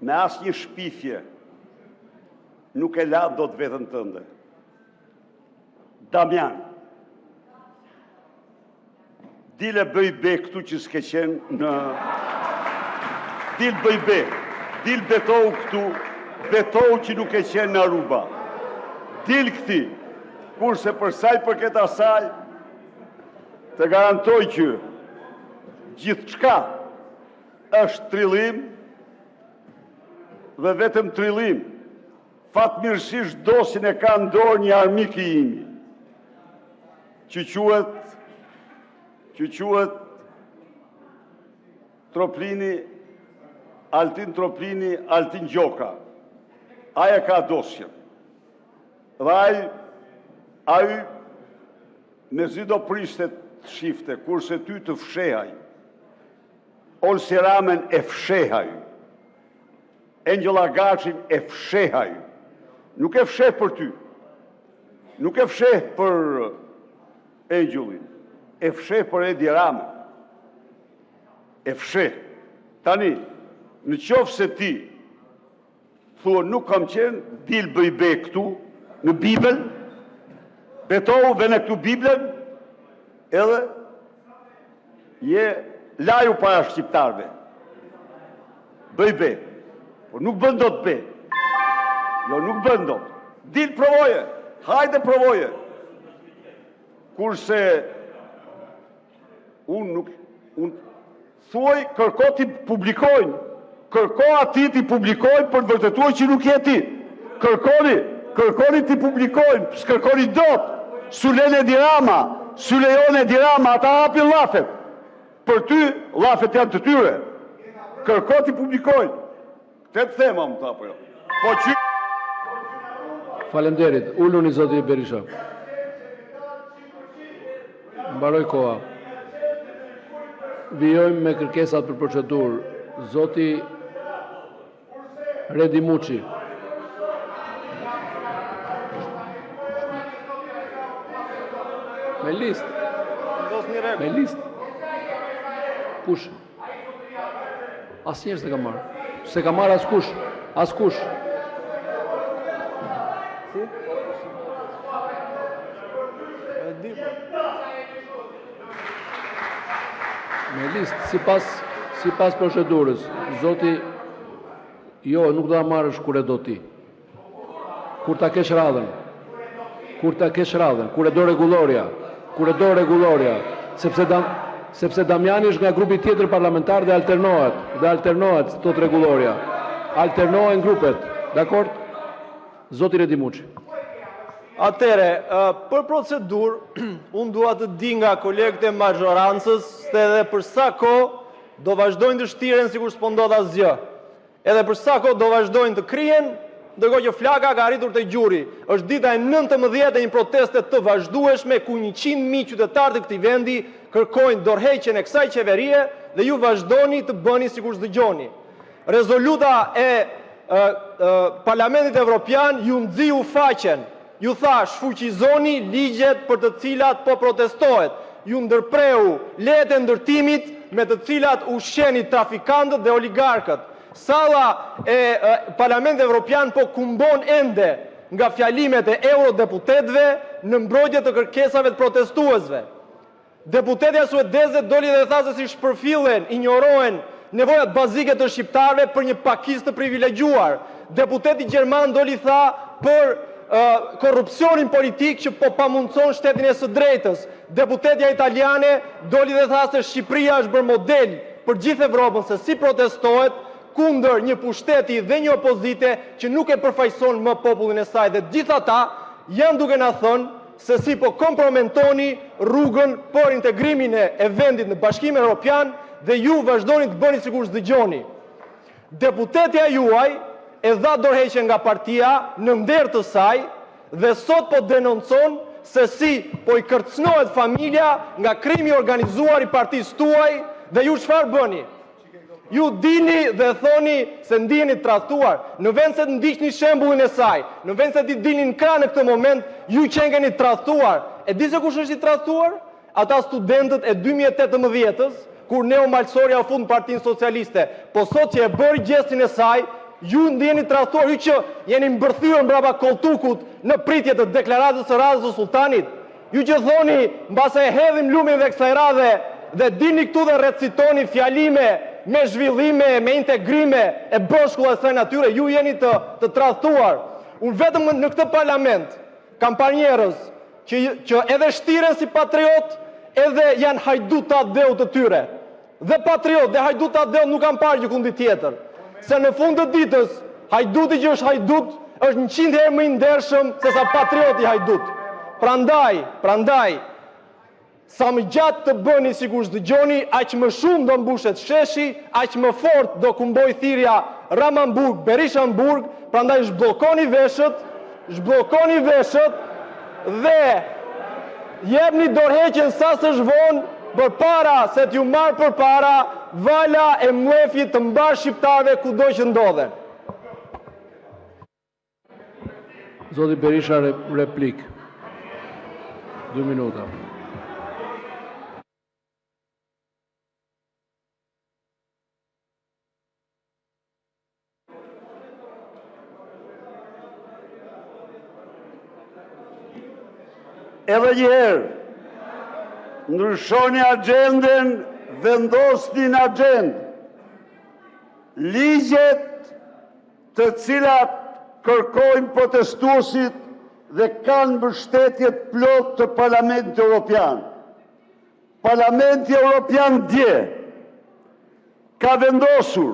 Me asë një shpifje nuk e la do të vetën tënde. Damian, dile bëj be këtu që s'ke qenë në... Dil bëj be, dil betohu këtu, betohu që nuk e qenë në Aruba. Dil këti, kurse përsaj për këtë asaj, të garantoj që gjithë qka është trillim, dhe vetëm trillim, fatmirësisht dosin e ka ndorë një armik i imi, që quhet Troplini, Altin Troplini, Altin Gjoka. Aja ka dosjen. Dhe ai me zi do prishtet shifte, kurse ty të fshehaj. Olsi Ramen e fshehaj. Angela Gacin e fshehaj. Nuk e fsheh për ty. Nuk e fsheh për Angelin. E fsheh për Edi Rame. E fsheh. Tani, në qofë se ti thua nuk kam qenë, dil bëj be këtu, në Bibel, betohu dhe në këtu Bibelen, edhe je laju para shqiptarve. Bëj be. Por nuk bëndot be. Jo, nuk bëndot. Dil provoje. Hajde provoje. Kurse unë thuaj kërko ti publikojnë. Kërko ati ti publikojnë për të vërtetuar që nuk je ti. Kërkoni ti publikojnë. S'kërkoni dot. Sulejone Dirama, ata hapin llafet. Për ty, llafet janë të tyre. Kërko ti publikojnë. Këtë të thema më ta për jo. Po që... Falemderit. Ulluni zoti Berisha. Mbaroj koha. Vijojmë me kërkesat për procedurë. Zoti Redi Muçi. Me listë. Me listë. Kush? Asnjëherë s'e ka marrë. Se ka marrë askush. Me listë, sipas procedurës, zoti, jo, nuk do ta marrësh kur e do ti. Kur ta kesh radhën. Kur e do rregulloria, sepse Damiani është nga grupi tjetër parlamentar dhe alternohet tot rregulloria. Alternohen grupet, dakord? Zoti Redimuçi. Atere, për procedur, unë dua të di nga kolegët e mazhorancës se edhe për sa kohë do vazhdojnë të shtiren sikur s'po ndodh asgjë. Edhe për sa kohë do vazhdojnë të krijen, ndërkohë që flaka ka arritur te gjuri. Është dita e 19 e një proteste të vazhdueshme ku 100.000 qytetarë të këtij vendi kërkojnë dorëheqjen e kësaj qeverie dhe ju vazhdoni të bëni sikur s'dëgjoni. Rezoluta e Parlamentit Evropian ju nxiu faqen. Ju tha shfuqizoni ligjet për të cilat po protestohet. Ju ndërpreu lejet e ndërtimit me të cilat ushqeni trafikantët dhe oligarkët. Salla e Parlamentit Evropian po kumbon ende nga fjalimet e eurodeputetëve në mbrojtje të kërkesave të protestuesve. Deputetja suedeze doli dhe tha se si shpërfillen, injorohen nevojat bazike të shqiptarëve për një pakisë të privilegjuar. Deputeti gjerman doli tha për korrupsionin politik që po pamundson shtetin e së drejtës. Deputetja italiane doli dhe tha se Shqipëria është bërë model për gjithë Evropën se si protestohet kundër një pushteti dhe një opozite që nuk e përfaqëson më popullin e saj, dhe gjithë ata janë duke na thënë se si po komprometoni rrugën për integrimin e vendit në Bashkimin Evropian dhe ju vazhdoni të bëni sikur s'dëgjoni. Deputetja juaj e dha dorëheqjen nga partia në nder të saj dhe sot po denoncon se si po i kërcënohet familja nga krimi organizuar i partisë tuaj dhe ju çfarë bëni? Ju dini dhe thoni se ndiheni tradhtuar, në vend se të ndiqni shembullin e saj, në vend se të dilni në krah në këtë moment, ju qenkeni tradhtuar. E di se kush është i tradhtuar? Ata studentët e 2018-s, kur Neo Malsoria u fund në Partinë Socialiste. Po sot që e bëri gjestin e saj, ju ndjeni tradhtuar, ju që jeni mbërthyer mbrapa koltukut në pritje të deklaratës së radhës së sultanit. Ju që thoni mbase e hedhim lumin dhe kësaj radhe dhe dini këtu dhe recitoni fjalime me zhvillime, me integrime e bashkulla e saj natyre, ju jeni të tradhtuar. Unë vetëm në këtë parlament kam parë njerëz që edhe shtiren si patriot, edhe janë hajduta dheu të tyre. Dhe patriot dhe hajduta dheu nuk kam parë gjë kundit tjetër. Se në fund të ditës, hajduti që është hajdut, është 100 herë më i ndershëm se sa patrioti hajdut. Prandaj, sa më gjatë të bëni sikur s'dëgjoni, aq më shumë do mbushet sheshi, aq më fort do kumboj thirrja Ramanburg, Berishamburg, prandaj zhbllokoni veshët dhe jepni dorëheqjen sa së zhvon përpara se t'ju marr përpara vala e mlefit të mbar shqiptarëve kudo që ndodhen. Zoti Berisha, replik. 2 minuta. Edhe njëherë, ndryshoni agjenden, vendosni në agjendë. Ligjet të cilat kërkojnë protestuesit dhe kanë mbështetjet plot të Parlamentit Evropian. Parlamenti Evropian dje ka vendosur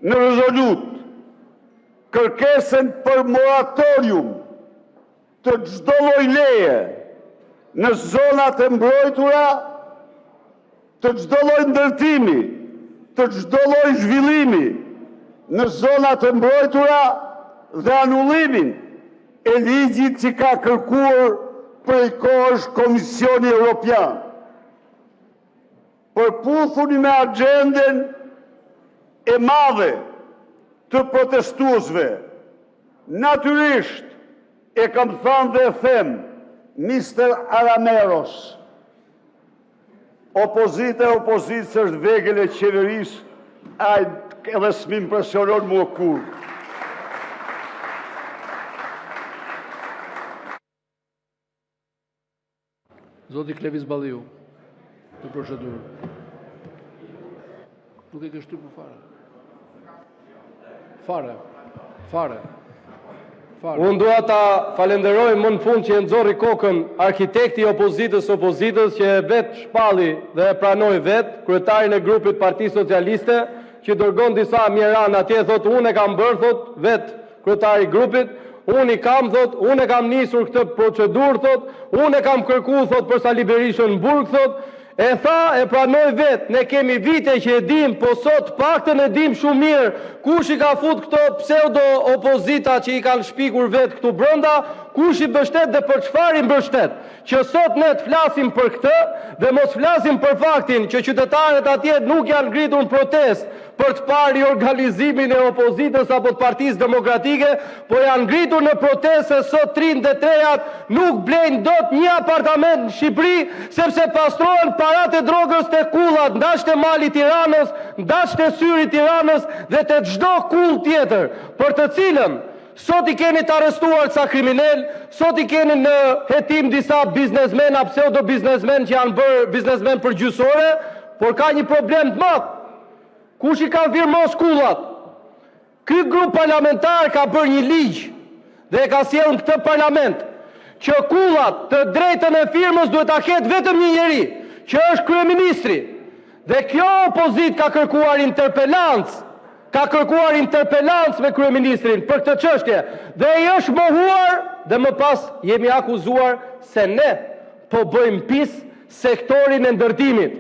në rezolut kërkesën për moratorium të çdo lloj leje në zonat e mbrojtura, të çdo lloj ndërtimi, të çdo lloj zhvillimi në zonat e mbrojtura dhe anullimin e ligjit që ka kërkuar prej kohësh Komisioni Evropian. Përputhuni me agjenden e madhe të protestuesve. Natyrisht, e kam thënë dhe e them, Mr. Arameros, opozitë është vegël e qeverisë, edhe s'm'impresionon mua kur. Zoti Klevis Balliu, të procedurë. Nuk e ke shtypur fare. Fare. Unë dua ta falenderoj më në fund që e nxorri kokën arkitekti i opozitës që vetë shpalli dhe e pranoi vetë, kryetarin e grupit Partisë Socialiste, që dërgon disa mjeran atje, thot unë e kam bërë, thot vetë kryetari i grupit, unë i kam, thot, unë e kam nisur këtë procedurë, thot, unë e kam kërku, thot, për Sali Berishën në burg, thot, e tha, e pranoj vetë, ne kemi vite që e dim, po sot paktën e dim shumë mirë, kush i ka fut këto pseudo-opozita që i kanë shpikur vetë këtu brënda, kush i bështet dhe për çfarë i mbështet. Që sot ne të flasim për këtë dhe mos flasim për faktin që qytetarët atje nuk janë ngritur në protest për të parë organizimin e opozitës apo të Partisë Demokratike, po janë ngritur në protest se sot trinj dhe trejat nuk blejnë dot një apartament në Shqipëri sepse pastrohen parat e drogës të kullat, ndash të mali Tiranës, ndash të syri Tiranës dhe të çdo kull tjetër, për të cilën sot i keni të arrestuar ca kriminal, sot i keni në hetim disa biznesmen, pseudo biznesmen që janë bërë biznesmen përgjysore, por ka një problem të madh. Kush i ka firmos kullat? Ky grup parlamentar ka bërë një ligj dhe e ka sjellë në këtë parlament që kullat të drejtën e firmës duhet ta ketë vetëm një njeri, që është kryeministri. Dhe kjo opozit ka kërkuar interpelancë me kryeministrin për këtë çështje dhe i është mohuar dhe më pas jemi akuzuar se ne po bëjmë pis sektorin e ndërtimit.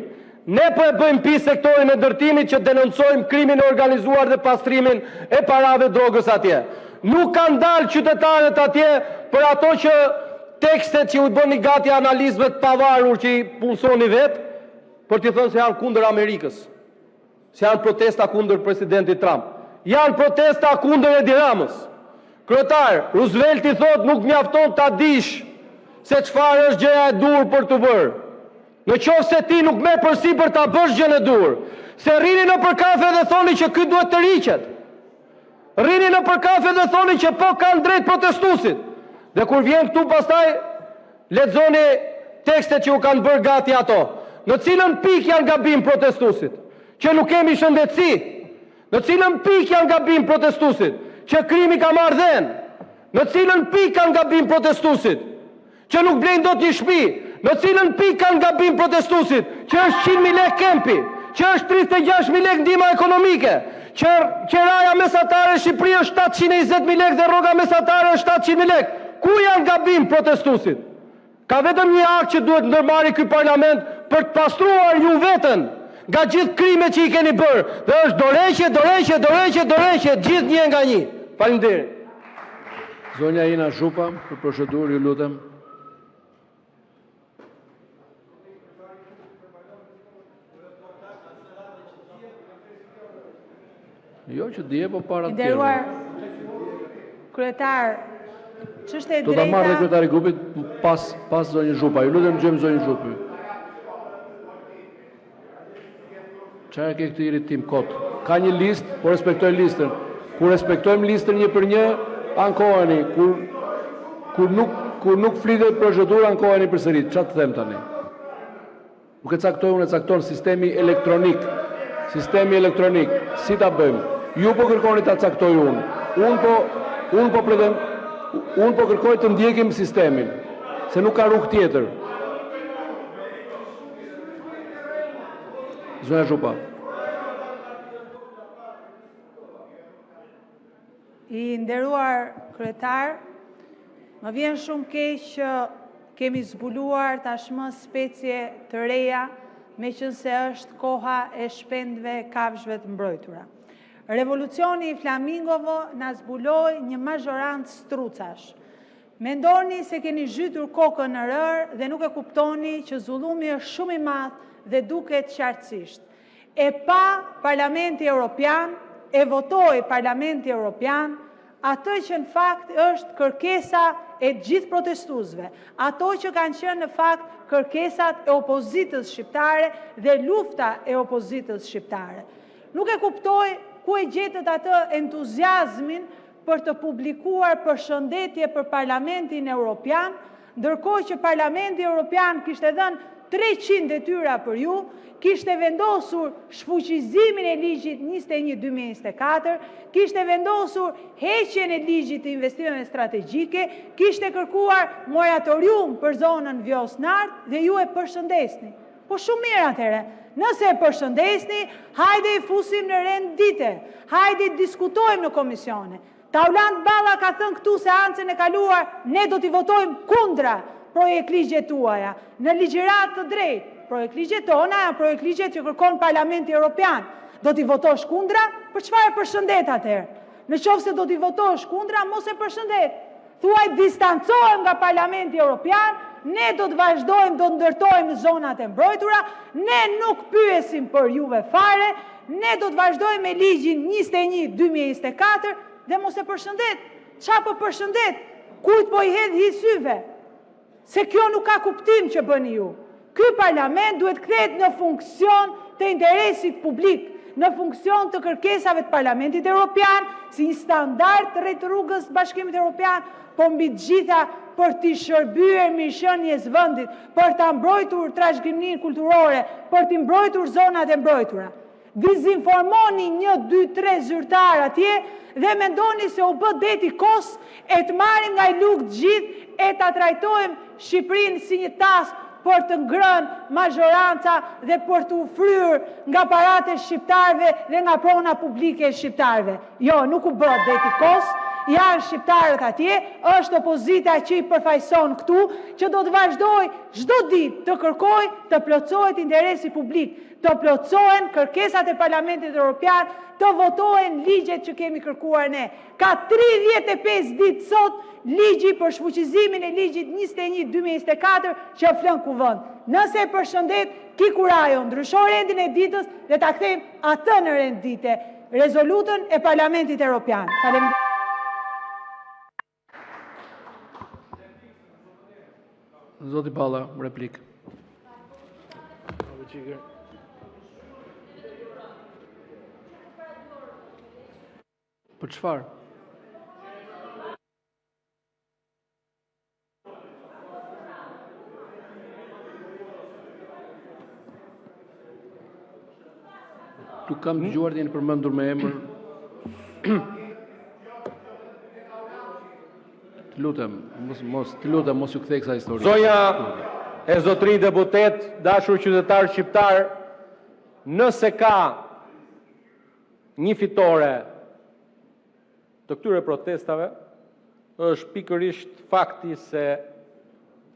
Ne po e bëjmë pis sektorin e ndërtimit që denoncojmë krimin e organizuar dhe pastrimin e parave drogës atje. Nuk kanë dalë qytetarët atje për ato që tekstet që u bëni gati analizëve të pavarur që i punësoni vetë, për t'i thënë se janë kundër Amerikës. Se janë protesta kundër presidentit Trump. Janë protesta kundër Edi Ramës. Kryetar, Roosevelt i thot nuk mjafton ta dish se çfarë është gjëja e dur për të bërë. Në qoftë se ti nuk merr përsipër ta bësh gjën e dur, se rrini nëpër kafe dhe thoni që ky duhet të riqet. Rrini nëpër kafe dhe thoni që po kanë drejt protestuesit. Dhe kur vjen këtu pastaj lexoni tekstet që u kanë bërë gati ato. Në cilën pikë janë gabim protestuesit? Që nuk kemi shëndetësi. Në cilën pikë janë gabim protestuesit? Që krimi ka marrë dhënë. Në cilën pikë kanë gabim protestuesit? Që nuk blejnë dot një shtëpi. Në cilën pikë kanë gabim protestuesit? Që është 100.000 lekë kempi, që është 36.000 lekë ndihma ekonomike, që raja mesatare e Shqipërisë është 720.000 lekë dhe rroga mesatare është 700.000 lekë. Ku janë gabim protestuesit? Ka vetëm një akt që duhet ndërmarrë ky parlament për të pastruar ju veten nga gjithë krimet që i keni bërë. Dhe është dorëheqje, gjithë një nga një. Faleminderit. Zonja Ina Zhupa, për procedurë, ju lutem. Jo që dje, po para të tjerë. Nderuar kryetar, ç'është e drejta... Do ta marrë dhe kryetari grupit pas zonjë Zhupa. Ju lutem gjejmë zonjë Zhupi. Çfarë ke këtë irritim kot? Ka një listë, po respektoj listën. Kur respektojmë listën një për një, ankoheni. Kur nuk flitet procedura, ankoheni përsëri. Çfarë të them tani? Nuk e caktoj unë, e cakton sistemi elektronik. Sistemi elektronik. Si ta bëjmë? Ju po kërkoni ta caktoj unë. Unë po kërkoj të ndjekim sistemin. Se nuk ka rrugë tjetër. Zonja Zhupa. I nderuar kryetar, më vjen shumë keq që kemi zbuluar tashmë specie të reja, meqense është koha e shpendëve kafshëve të mbrojtura. Revolucioni i flamingove na zbuloi një mazhorancë strucash. Mendoni se keni zhytur kokën në rër dhe nuk e kuptoni që zullumi është shumë i madh dhe duket qartësisht. E pa Parlamenti Evropian, e votoi Parlamenti Evropian, atë që në fakt është kërkesa e gjithë protestuesve, ato që kanë qenë në fakt kërkesat e opozitës shqiptare dhe lufta e opozitës shqiptare. Nuk e kuptoj ku e gjetët atë entuziazmin për të publikuar përshëndetje për Parlamentin Evropian, ndërkohë që Parlamenti Evropian kishte dhënë 300 detyra për ju, kishte vendosur shfuqizimin e ligjit 21/2024, kishte vendosur heqjen e ligjit të investimeve strategjike, kishte kërkuar moratorium për zonën Vjos-Nart dhe ju e përshëndesni. Po shumë mirë atëre, nëse e përshëndesni, hajde i fusim në rendite, hajde i diskutojmë në komisione. Taulant Balla ka thënë këtu seancën e kaluar, ne do t'i votojmë kundra projekt ligjet tuaja, në ligjërat të drejtë. Projekt ligjet tona janë projekt ligjet që kërkon Parlamenti Evropian. Do t'i votosh kundra, për çfarë përshëndet atëherë? Në qoftë se do t'i votosh kundra, mos e përshëndet. Thuaj distancohem nga Parlamenti Evropian, ne do të vazhdojmë, do të ndërtojmë zonat e mbrojtura, ne nuk pyesim për juve fare, ne do të vazhdojmë me ligjin 21/2024 dhe mos e përshëndet. Qa po përshëndet? Kujt po i hedh hi syve? Se kjo nuk ka kuptim që bëni ju. Ky parlament duhet kthehet në funksion të interesit publik, në funksion të kërkesave të Parlamentit Evropian, si një standard të rreth rrugës Bashkimit Evropian, po mbi të gjitha për t'i shërbyer mirëqenies vendit, për ta mbrojtur trashëgiminë kulturore, për t'i mbrojtur zonat e mbrojtura. Dizinformoni 1, 2, 3 zyrtar atje dhe mendoni se u bë deti kos e të marrim nga i lugë të gjithë e ta trajtojmë Shqipërinë si një tas për të ngrënë mazhoranca dhe për të fryrë nga paratë e shqiptarëve dhe nga prona publike e shqiptarëve. Jo, nuk u bë deti kos, janë shqiptarët atje, është opozita që i përfaqëson këtu, që do të vazhdoj çdo ditë të kërkoj të plotësohet interesi publik, të plotësohen kërkesat e Parlamentit Evropian, të votohen ligjet që kemi kërkuar ne. Ka 35 ditë sot ligji për shfuqizimin e ligjit 21/2024 që flën kuvend. Nëse e përshëndet, ki kurajo, ndryshoj rendin e ditës dhe ta kthejmë atë në rend dite, rezolutën e Parlamentit Evropian. Zoti Balla, replik. Për çfarë? Tu kam dëgjuar të jeni përmendur me emër. Të lutem, mos ju kthej kësaj histori. Zonja e zotëri deputet, dashur qytetar shqiptar, nëse ka një fitore të këtyre protestave, është pikërisht fakti se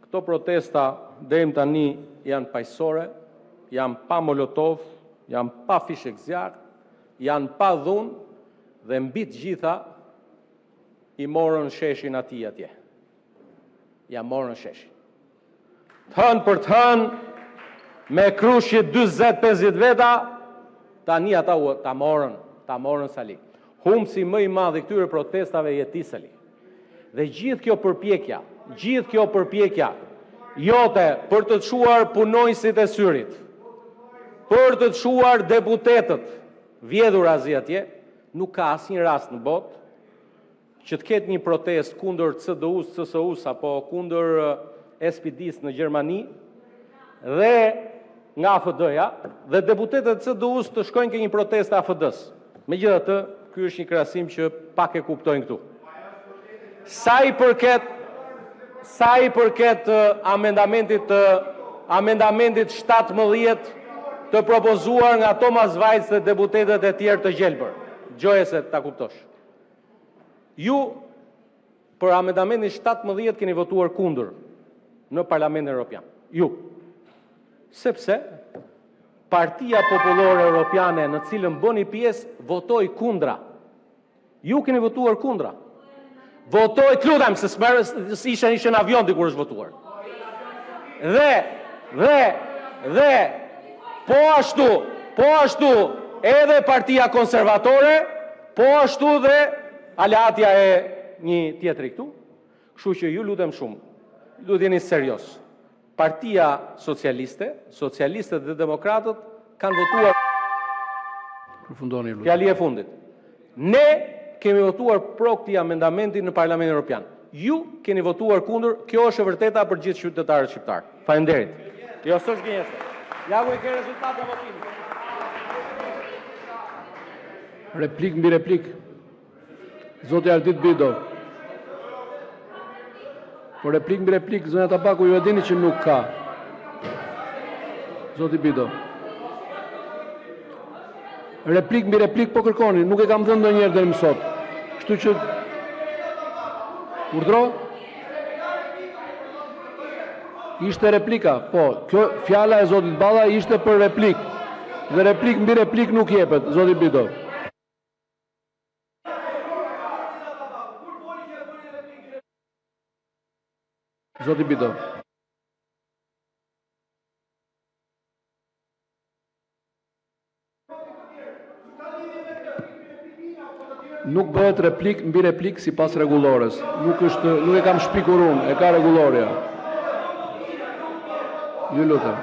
këto protesta deri tani janë paqësore, janë pa molotov, janë pa fishek zjarr, janë pa dhunë dhe mbi të gjitha i morën sheshin atje. Ja morën sheshin. Të hënë për të hënë, me krushje 20-50 veta, tani ata ta morën sali. Humsi më i madh i këtyre protestave jeti sali. Dhe gjithë kjo përpjekja jote për të çuar punonjësit e syrit, për të çuar deputetët vjedhur atje, nuk ka asnjë rast në botë që të ketë një protest kundër CDU-s, CSU-s apo kundër SPD-s në Gjermani dhe nga AFD-ja dhe deputetët CDU-s të shkojnë ke një protestë AFD-s. Megjithatë, ky është një krahasim që pak e kuptojnë këtu. Sa i përket amendamentit 17 të propozuar nga Thomas Vajc dhe deputetët e tjerë të gjelbër. Gjoje se ta kuptosh. Ju, për amendamentin 17 keni votuar kundër në Parlamentin Evropian. Ju. Sepse Partia Popullore Europiane në cilën bëni pjesë votoi kundra. Ju keni votuar kundra. Votoi, të lutem, se ishën avion dikur është votuar. Dhe po ashtu edhe Partia Konservatore, po ashtu dhe aleatja e një tjetri këtu. Kështu që ju lutem shumë, duhet jeni serios. Partia Socialiste, Socialistët dhe Demokratët kanë votuar. Përfundoni, lutem. Fjali e fundit. Ne kemi votuar pro këtij amendamenti në Parlamentin Evropian. Ju keni votuar kundër, kjo është e vërteta për gjithë qytetarët shqiptar. Faleminderit. Jo, s'është gënjeshtër. Ja ku i ke rezultatin e votimit. Replik mbi replik. Zoti Ardit Bido. Po replik mbi replik, zonja Tabaku, ju e dini që nuk ka. Zoti Bido. Replik mbi replik po kërkoni, nuk e kam thënë ndonjëherë deri më sot. Kështu që urdhro? Ishte replika, po, kjo fjala e zotit Balla ishte për replik. Dhe replik mbi replik nuk jepet, zoti Bido. Zoti Bido. Nuk bëhet replik mbi replik sipas rregullores. Nuk e kam shpikur unë, e ka rregulloria. Ju lutem.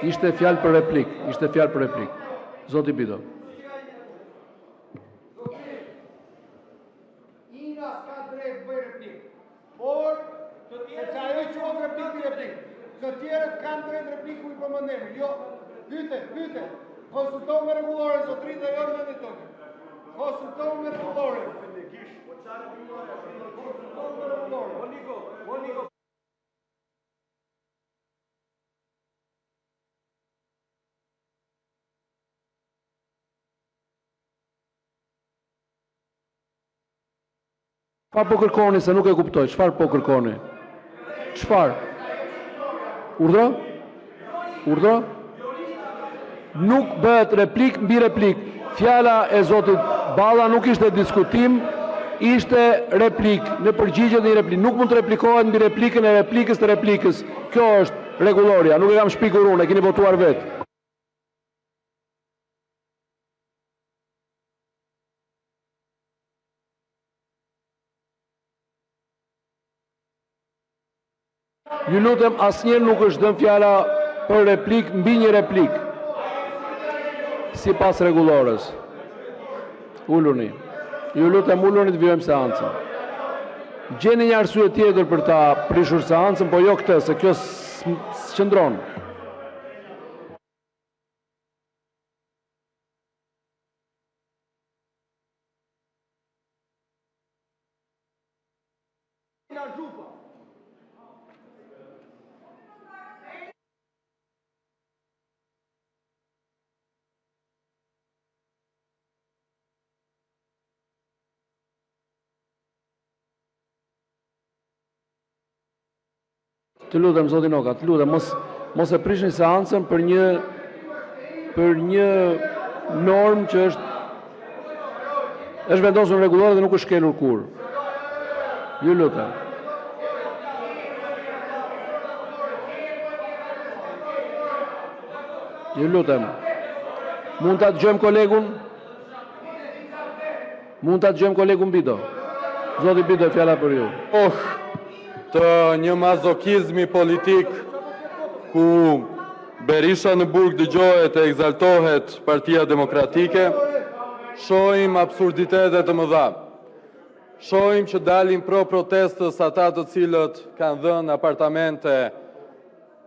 Ishte fjalë për replik, Zoti Bido. Ina s'ka drejt bëj replik. Por, sepse ajo quhet replik. Të tjerët kanë drejt repliku i përmendemi. Jo, pyete. Konsultohu me rregullore zotëri dhe jo me tonë. Konsultohu me rregullore. Çfarë po kërkoni se nuk e kuptoj? Çfarë po kërkoni? Çfarë? Urdhro? Nuk bëhet replik mbi replik. Fjala e zotit Balla nuk ishte diskutim, ishte replik. Në përgjigje dhe një replik. Nuk mund të replikohet mbi replikën e replikës të replikës. Kjo është rregulloria. Nuk e kam shpikur unë, e keni votuar vetë. Ju lutem, asnjëherë nuk është dhënë fjala për replik mbi një replik. Sipas rregullores. Uluni. Ju lutem uluni të vijojmë seancën. Gjeni një arsye tjetër për ta prishur seancën, po jo këtë, se kjo s'qëndron. Të lutem, zoti Noka, të lutem, mos e prishni seancën për një normë që është vendosur në rregullore dhe nuk është shkelur kurrë. Ju lutem. Ju lutem. Mund ta dëgjojmë kolegun? Mund ta dëgjojmë kolegun Bido? Zoti Bido, fjala për ju. Të një mazokizmi politik ku Berisha në burg dëgjohet e egzaltohet Partia Demokratike, shohim absurditetet të mëdha. Shohim që dalin pro protestës ata të cilët kanë dhënë apartamente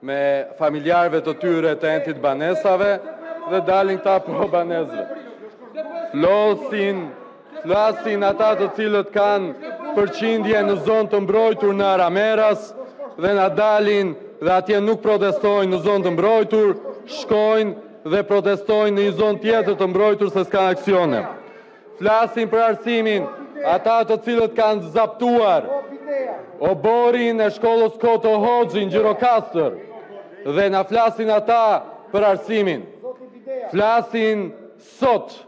me familjarëve të tyre të entit banesave dhe dalin ta pro banesve. Flasin ata të cilët kanë përqindje në zonë të mbrojtur në Arameras dhe na dalin dhe atje nuk protestojnë në zonë të mbrojtur, shkojnë dhe protestojnë në një zonë tjetër të mbrojtur se s'ka aksione. Flasin për arsimin ata të cilët kanë zaptuar oborin e shkollës Koto Hoxhi në Gjirokastër dhe na flasin ata për arsimin. Flasin sot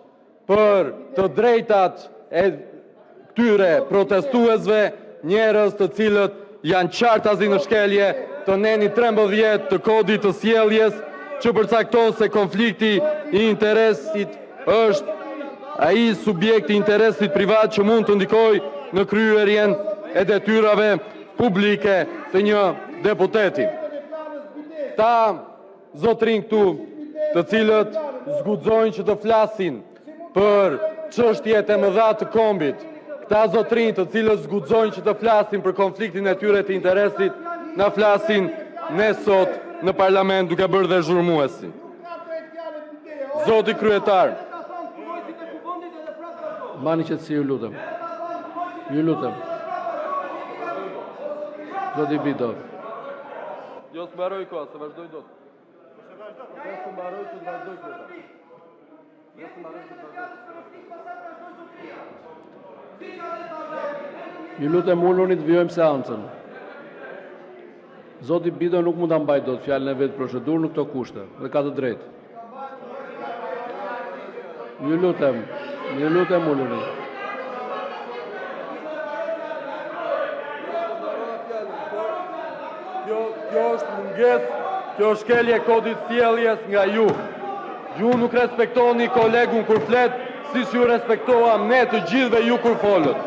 për të drejtat e këtyre protestuesve, njerëz të cilët janë qartazi në shkelje të neni 13 të kodit të sjelljes, që përcakton se konflikti i interesit është ai subjekti i interesit privat që mund të ndikojë në kryerjen e detyrave publike të një deputeti. Ta zotrin këtu, të cilët zguxojnë që të flasin për çështjet e mëdha të kombit, këta zotrinj të cilës zguxojnë që të flasin për konfliktin e tyre të interesit, na flasin ne sot në parlament duke bërë dhe zhurmuesi. Zoti kryetar. Mbani qetësi, ju lutem. Ju lutem. Zoti Bido. Jo të mbaroj kohë, se vazhdoj dot. Të mbaroj që të vazhdoj kryetar. Ju lutem uluni të vjojmë seancën. Zoti Bido nuk mund ta mbajë dot fjalën e vet procedurë në këto kushte dhe ka të drejtë. Ju lutem uluni. Kjo është mungesë, kjo është shkelje kodit sjelljes nga ju. Ju nuk respektoni kolegun kur flet, siç ju respektoam ne të gjithëve ju kur folët.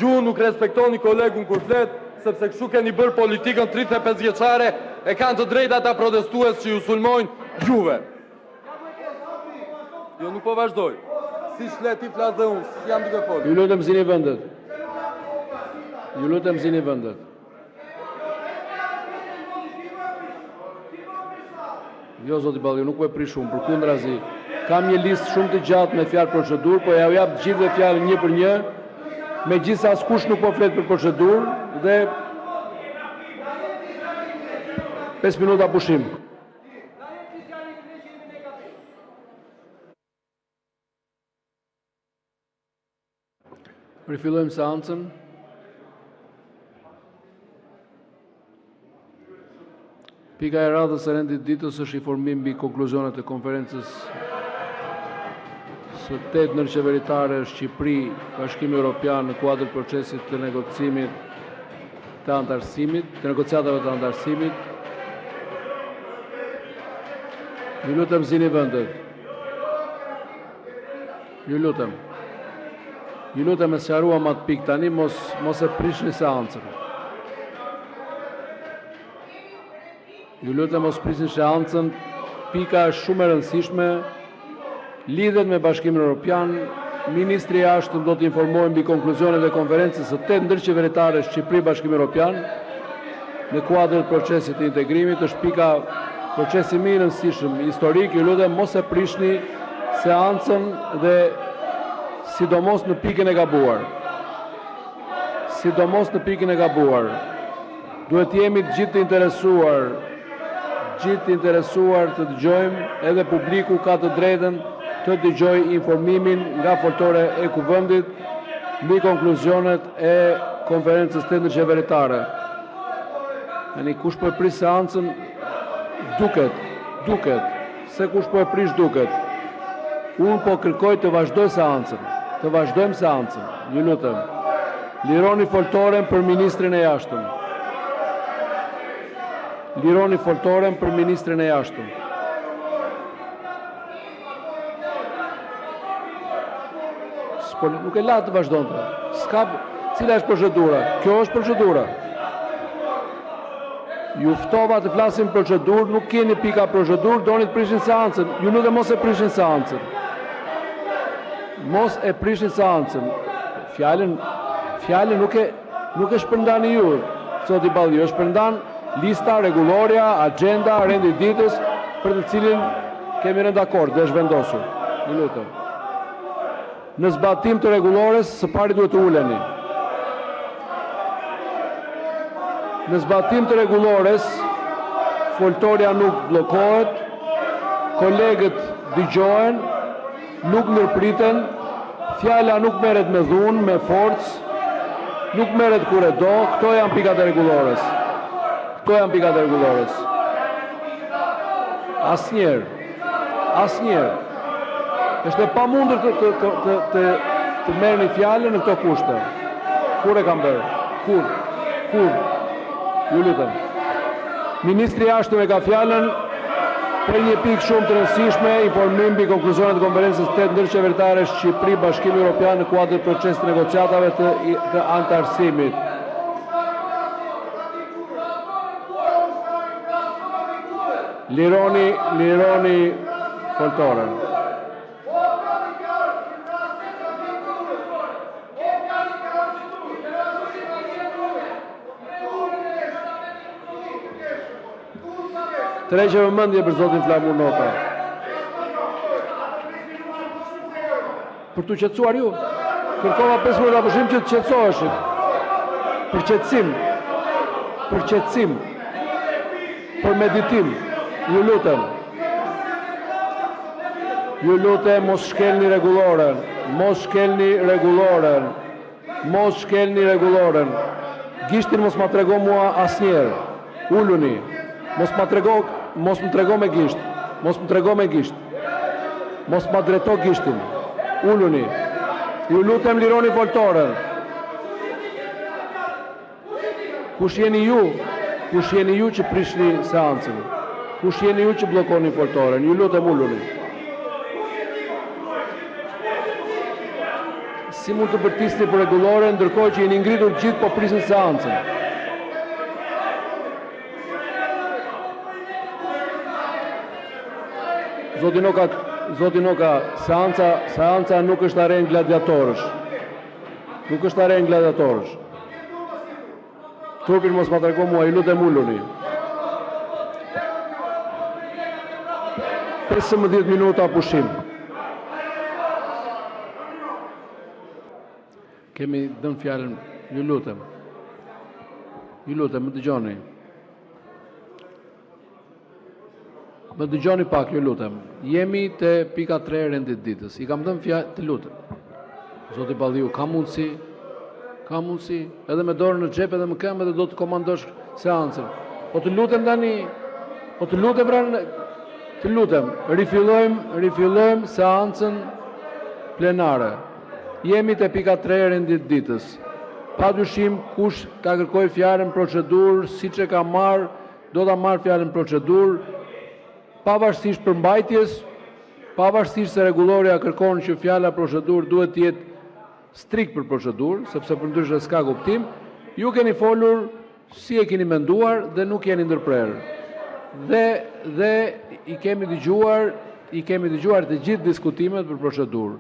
Ju nuk respektoni kolegun kur flet, sepse kështu keni bërë politikën 35 vjeçare, e kanë të drejtë ata protestues që ju sulmojnë juve. Jo, nuk po vazhdoj. Si flet ti flas dhe unë, jam duke folur. Ju lutem zini vendet. Ju lutem zini vendet. Jo, zoti Balli, nuk po e prish shumë, përkundrazi. Kam një listë shumë të gjatë me fjalë procedurë, po ja u jap gjithë fjalën një për një. Megjithëse askush nuk po flet për procedurë dhe 5 minuta pushim. Rifillojmë seancën. Pika e radhës së rendit ditës është informim mbi konkluzionet e konferencës së 8 ndërqeveritare Shqipëri, Bashkimi Evropian në kuadër procesit të negociatave të antarësimit. Ju lutem zini vendet. Ju lutem e sqaruam atë pikë tani, mos e prishni seancën. Ju lutem mos prisni seancën, pika është shumë e rëndësishme, lidhet me Bashkimin Evropian. Ministri i Jashtëm do të informojë mbi konkluzionet e konferencës së 8 ndërqeveritare Shqipëri Bashkimi Evropian në kuadër të procesit të integrimit. Është pika procesi më i rëndësishëm historik. Ju lutem mos e prishni seancën dhe sidomos në pikën e gabuar. Duhet të jemi të gjithë të interesuar të dëgjojmë, edhe publiku ka të drejtën të dëgjojë informimin nga foltore e Kuvendit mbi konkluzionet e konferencës të ndërqeveritare. Tani kush po e prish seancën duket se kush po e prish duket. Unë po kërkoj të vazhdojmë seancën. Ju lutem. Lironi foltoren për ministrin e Jashtëm. Nuk e la të vazhdonte. Cila është procedura? Kjo është procedura. Ju ftova të flasim procedurë, nuk keni pika procedurë, doni të prishin seancën. Ju lutem mos e prishin seancën. Fjalën nuk e shpërndani ju, zoti Balli, ju shpërndan lista, rregulloria, agenda, rendi ditës për të cilin kemi rënë dakord dhe është vendosur. Ju lutem. Në zbatim të rregullores, së pari duhet të uleni. Në zbatim të rregullores, foltorja nuk bllokohet, kolegët dëgjohen, nuk ndërpriten, fjala nuk merret me dhunë, me forcë, nuk merret kur e do. Këto janë pikat e rregullores. Asnjëherë. Është e pamundur të merrni fjalën në këto kushte. Kur e kam bërë? Kur? Ju lutem. Ministri i Jashtëm e ka fjalën për një pikë shumë të rëndësishme, informim mbi konkluzionet e konferencës 8 ndërqeveritare Shqipëri Bashkimi Evropian në kuadër të procesit të negociatave të antarësimit. Lironi foltoren. Tërheqje vëmendje për zotin Flamur Nota. Për të qetësuar ju, kërkova 5 minuta pushim që të qetësoheshit. Për qetësim, për meditim, ju lutem, mos shkelni rregulloren, Gishtin mos ma trego mua asnjëherë, uluni, mos më trego me gisht, mos ma drejto gishtin, uluni, ju lutem lironi foltoren. Kush jeni ju që prishni seancën? Kush jeni ju që bllokoni foltoren? Ju lutem uluni. Si mund të bërtisni për rregullore, ndërkohë që jeni ngritur gjithë po prisni seancën? Zoti Noka, seanca nuk është aren gladiatorësh. Turpin mos ma trego mua, ju lutem uluni. 15 minuta pushim. Kemi dënë fjalën, ju lutem, më dëgjoni. Më dëgjoni pak, ju lutem. Jemi te pika 3 rendit ditës. I kam dënë fjalë, të lutem. Zoti Balliu, ka mundësi, edhe me dorën në xhep edhe më këmbë edhe do të komandosh seancën. Po të lutem tani, rifillojmë seancën plenare. Jemi te pika 3 rendit ditës. Pa dyshim kush ka kërkoj fjalën procedurë, siç e ka marrë, do ta marrë fjalën procedurë, pavarësisht përmbajtjes, pavarësisht se rregulloria kërkon që fjala procedurë duhet të jetë strikt për procedurë, sepse përndryshe s'ka kuptim. Ju keni folur si e keni menduar dhe nuk jeni ndërprerë. Dhe i kemi dëgjuar të gjithë diskutimet për procedurë.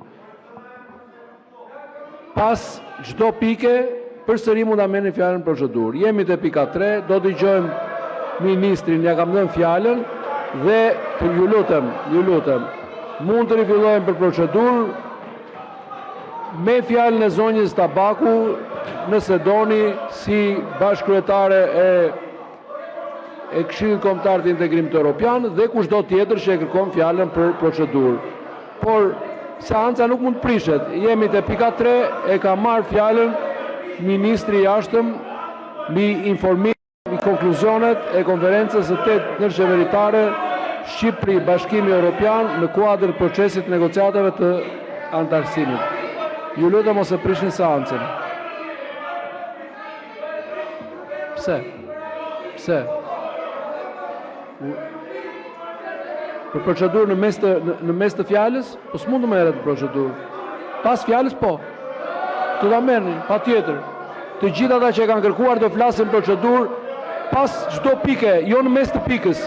Pas çdo pike, përsëri mund ta merrni fjalën procedurë. Jemi te pika 3, do dëgjojmë ministrin, ja kam dhënë fjalën dhe ju lutem, mund të rifillojmë për procedurë me fjalën e zonjës Tabaku, nëse doni, si bashkëkryetare e Këshillit Kombëtar të Integrimit Evropian dhe kushdo tjetër që e kërkon fjalën për procedurë. Por seanca nuk mund të prishet. Jemi te pika 3, e ka marrë fjalën ministri i jashtëm mbi informimin i konkluzionet e konferencës së 8 ndërqeveritare Shqipëri Bashkimi Evropian në kuadër procesit negociatave të antarësimit. Ju lutem mos e prishni seancën. Pse? Për procedurë në mes të fjalës, po s'mund të merret procedurë. Pas fjalës po. Të ta merrni, patjetër. Të gjithë ata që kanë kërkuar do flasin procedurë pas çdo pike, jo në mes të pikës.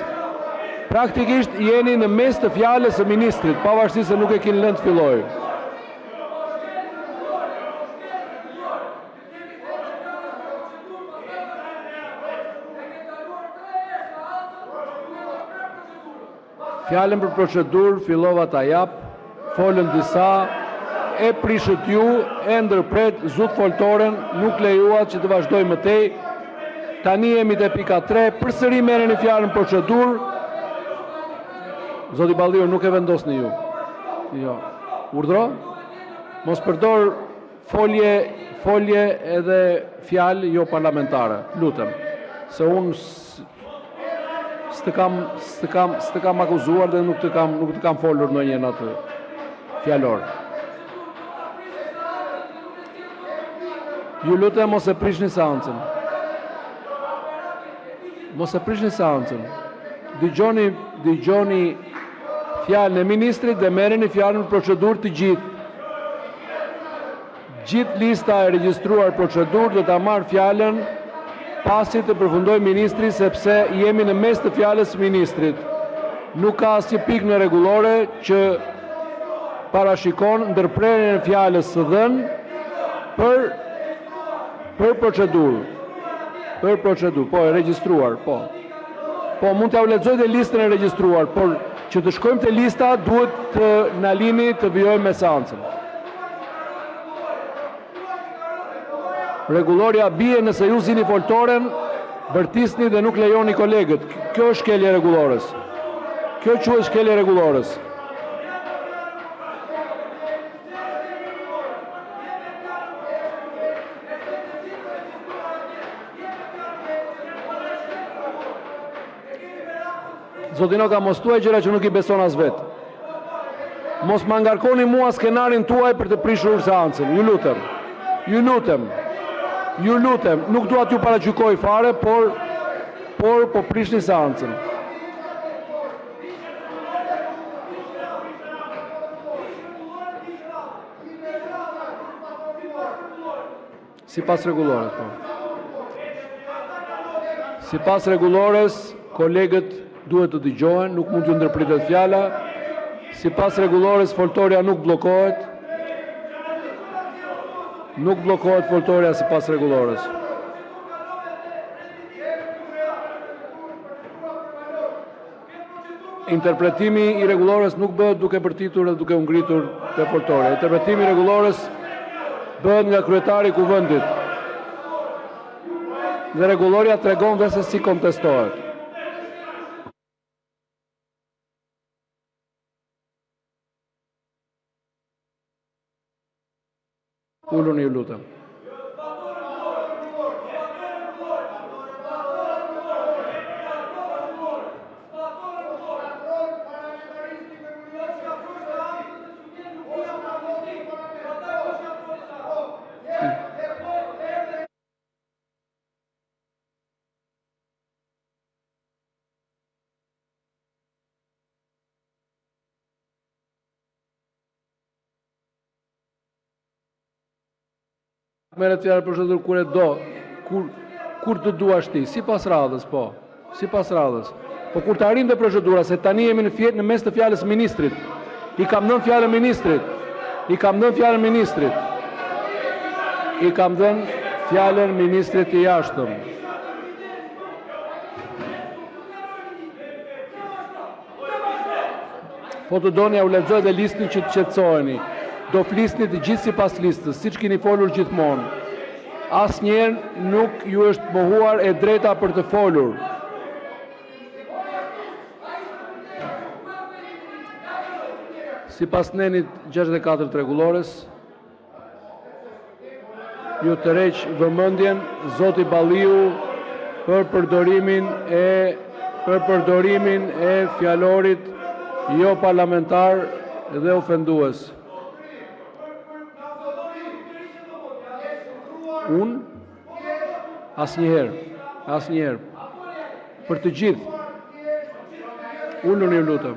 Praktikisht jeni në mes të fjalës së ministrit, pavarësisht se nuk e keni lënë të fillojë. Fjalën për procedurë fillova ta jap, folën disa, e prishët ju, e ndërpret, zut foltoren, nuk lejuat që të vazhdoj më tej. Tani jemi te pika 3, përsëri merreni fjalën procedurë. Zoti Balliu, nuk e vendosni ju. Jo. Urdhro? Mos përdor folje edhe fjalë jo parlamentare. Lutem. Se unë s'të kam akuzuar dhe nuk të kam folur ndonjë në atë fjalor. Ju lutem mos e prishni seancën. Dëgjoni fjalën e ministrit dhe merreni fjalën në procedurë të gjithë. Gjithë lista e regjistruar procedurë do ta marr fjalën pasi të përfundoj ministri, sepse jemi në mes të fjalës ministrit. Nuk ka asnjë pikë në rregullore që parashikon ndërprerjen e fjalës së dhënë për procedurë. Po, e regjistruar, po. Po, mund t'ja u lexoj dhe listën e regjistruar, por që të shkojmë te lista duhet të na lini të vijojmë me seancën. Rregulloria bie nëse ju zini foltoren, vërtisni dhe nuk lejoni kolegët. Kjo është shkelje rregullores. Kjo quhet shkelje rregullores. Zotinoka, mos thuaj gjëra që nuk i beson as vetë. Mos ma ngarkoni mua skenarin tuaj për të prishur seancën. Ju lutem. Ju lutem. Ju lutem. Nuk dua t'ju paragjykoj fare, por po prishni seancën. Sipas rregullores, po. Sipas rregullores, kolegët duhet të dëgjohen, nuk mund t'ju ndërpritet fjala. Sipas rregullores, foltorja nuk bllokohet. Nuk bllokohet foltorja sipas rregullores. Interpretimi i rregullores nuk bëhet duke bërtitur dhe duke u ngritur te foltorja. Interpretimi i rregullores bëhet nga kryetari i kuvendit. Dhe rregulloria tregon dhe se si kontestohet. Ulluni, ju lutem. Merret fjalë për procedurë kur e do, kur të duash ti, sipas radhës, po. Sipas radhës. Po kur të arrim te procedura, se tani jemi në mes të fjalës ministrit. I kam dhënë fjalën ministrit. I kam dhënë fjalën ministrit. I kam dhënë fjalën ministrit të jashtëm. Po të doni ja u lexoj dhe listën që të qetësoheni. Do flisni të gjithë sipas listës, siç keni folur gjithmonë. Asnjëherë nuk ju është mohuar e drejta për të folur. Sipas nenit 64 të rregullores, ju tërheq vëmendjen zoti Balliu për përdorimin e fjalorit jo parlamentar dhe ofendues. Unë? Asnjëherë. Për të gjithë. Ulluni, ju lutem.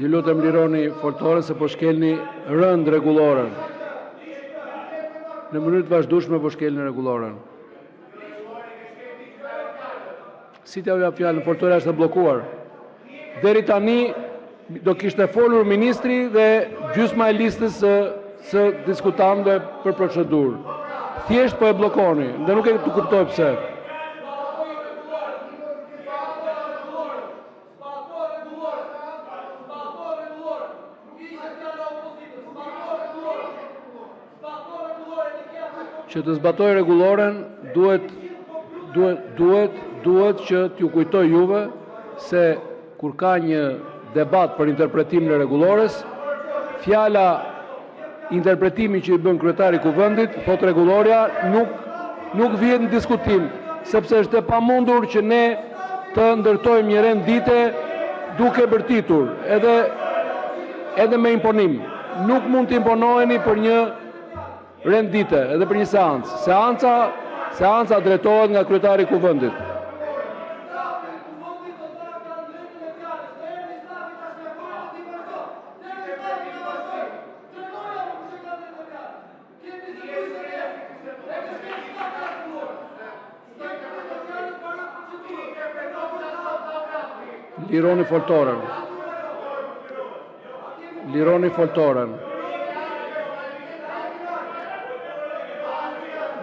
Ju lutem lironi foltore se po shkelni rënd rregulloren. Në mënyrë të vazhdueshme po shkelni rregulloren. Si t'ja jap fjalën, foltorja është e bllokuar. Deri tani do kishte folur ministri dhe gjysma e listës së diskutantëve për procedurë. Thjesht po e bllokoni, dhe nuk e kuptoj pse. Që të zbatoj rregulloren, duhet që t'ju kujtoj juve se kur ka një debat për interpretimin e rregullores, fjala interpretimi që i bën kryetari i kuvendit, thot rregulloria, nuk vjen në diskutim, sepse është e pamundur që ne të ndërtojmë një rendite duke bërtitur, edhe me imponim. Nuk mund të imponoheni për një rendite, edhe për një seancë. Seanca drejtohet nga kryetari i kuvendit. Lironi foltorën. Lironi foltorën.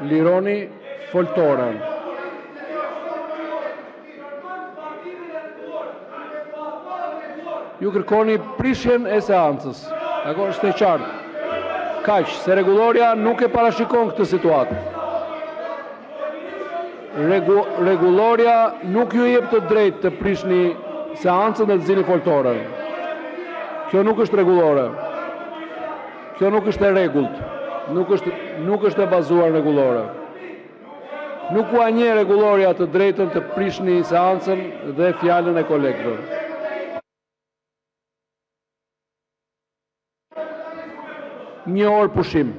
Lironi foltorën. Ju kërkoni prishjen e seancës. Dakor, është e qartë. Kaq, se rregulloria nuk e parashikon këtë situatë. Rregulloria nuk ju jep të drejtë të prishni seancën dhe të zini foltorën. Kjo nuk është rregullore. Kjo nuk është e rregullt. Nuk është e bazuar rregullore. Nuk u anjë rregulloria të drejtën të prishni seancën dhe fjalën e kolegëve. Një orë pushim.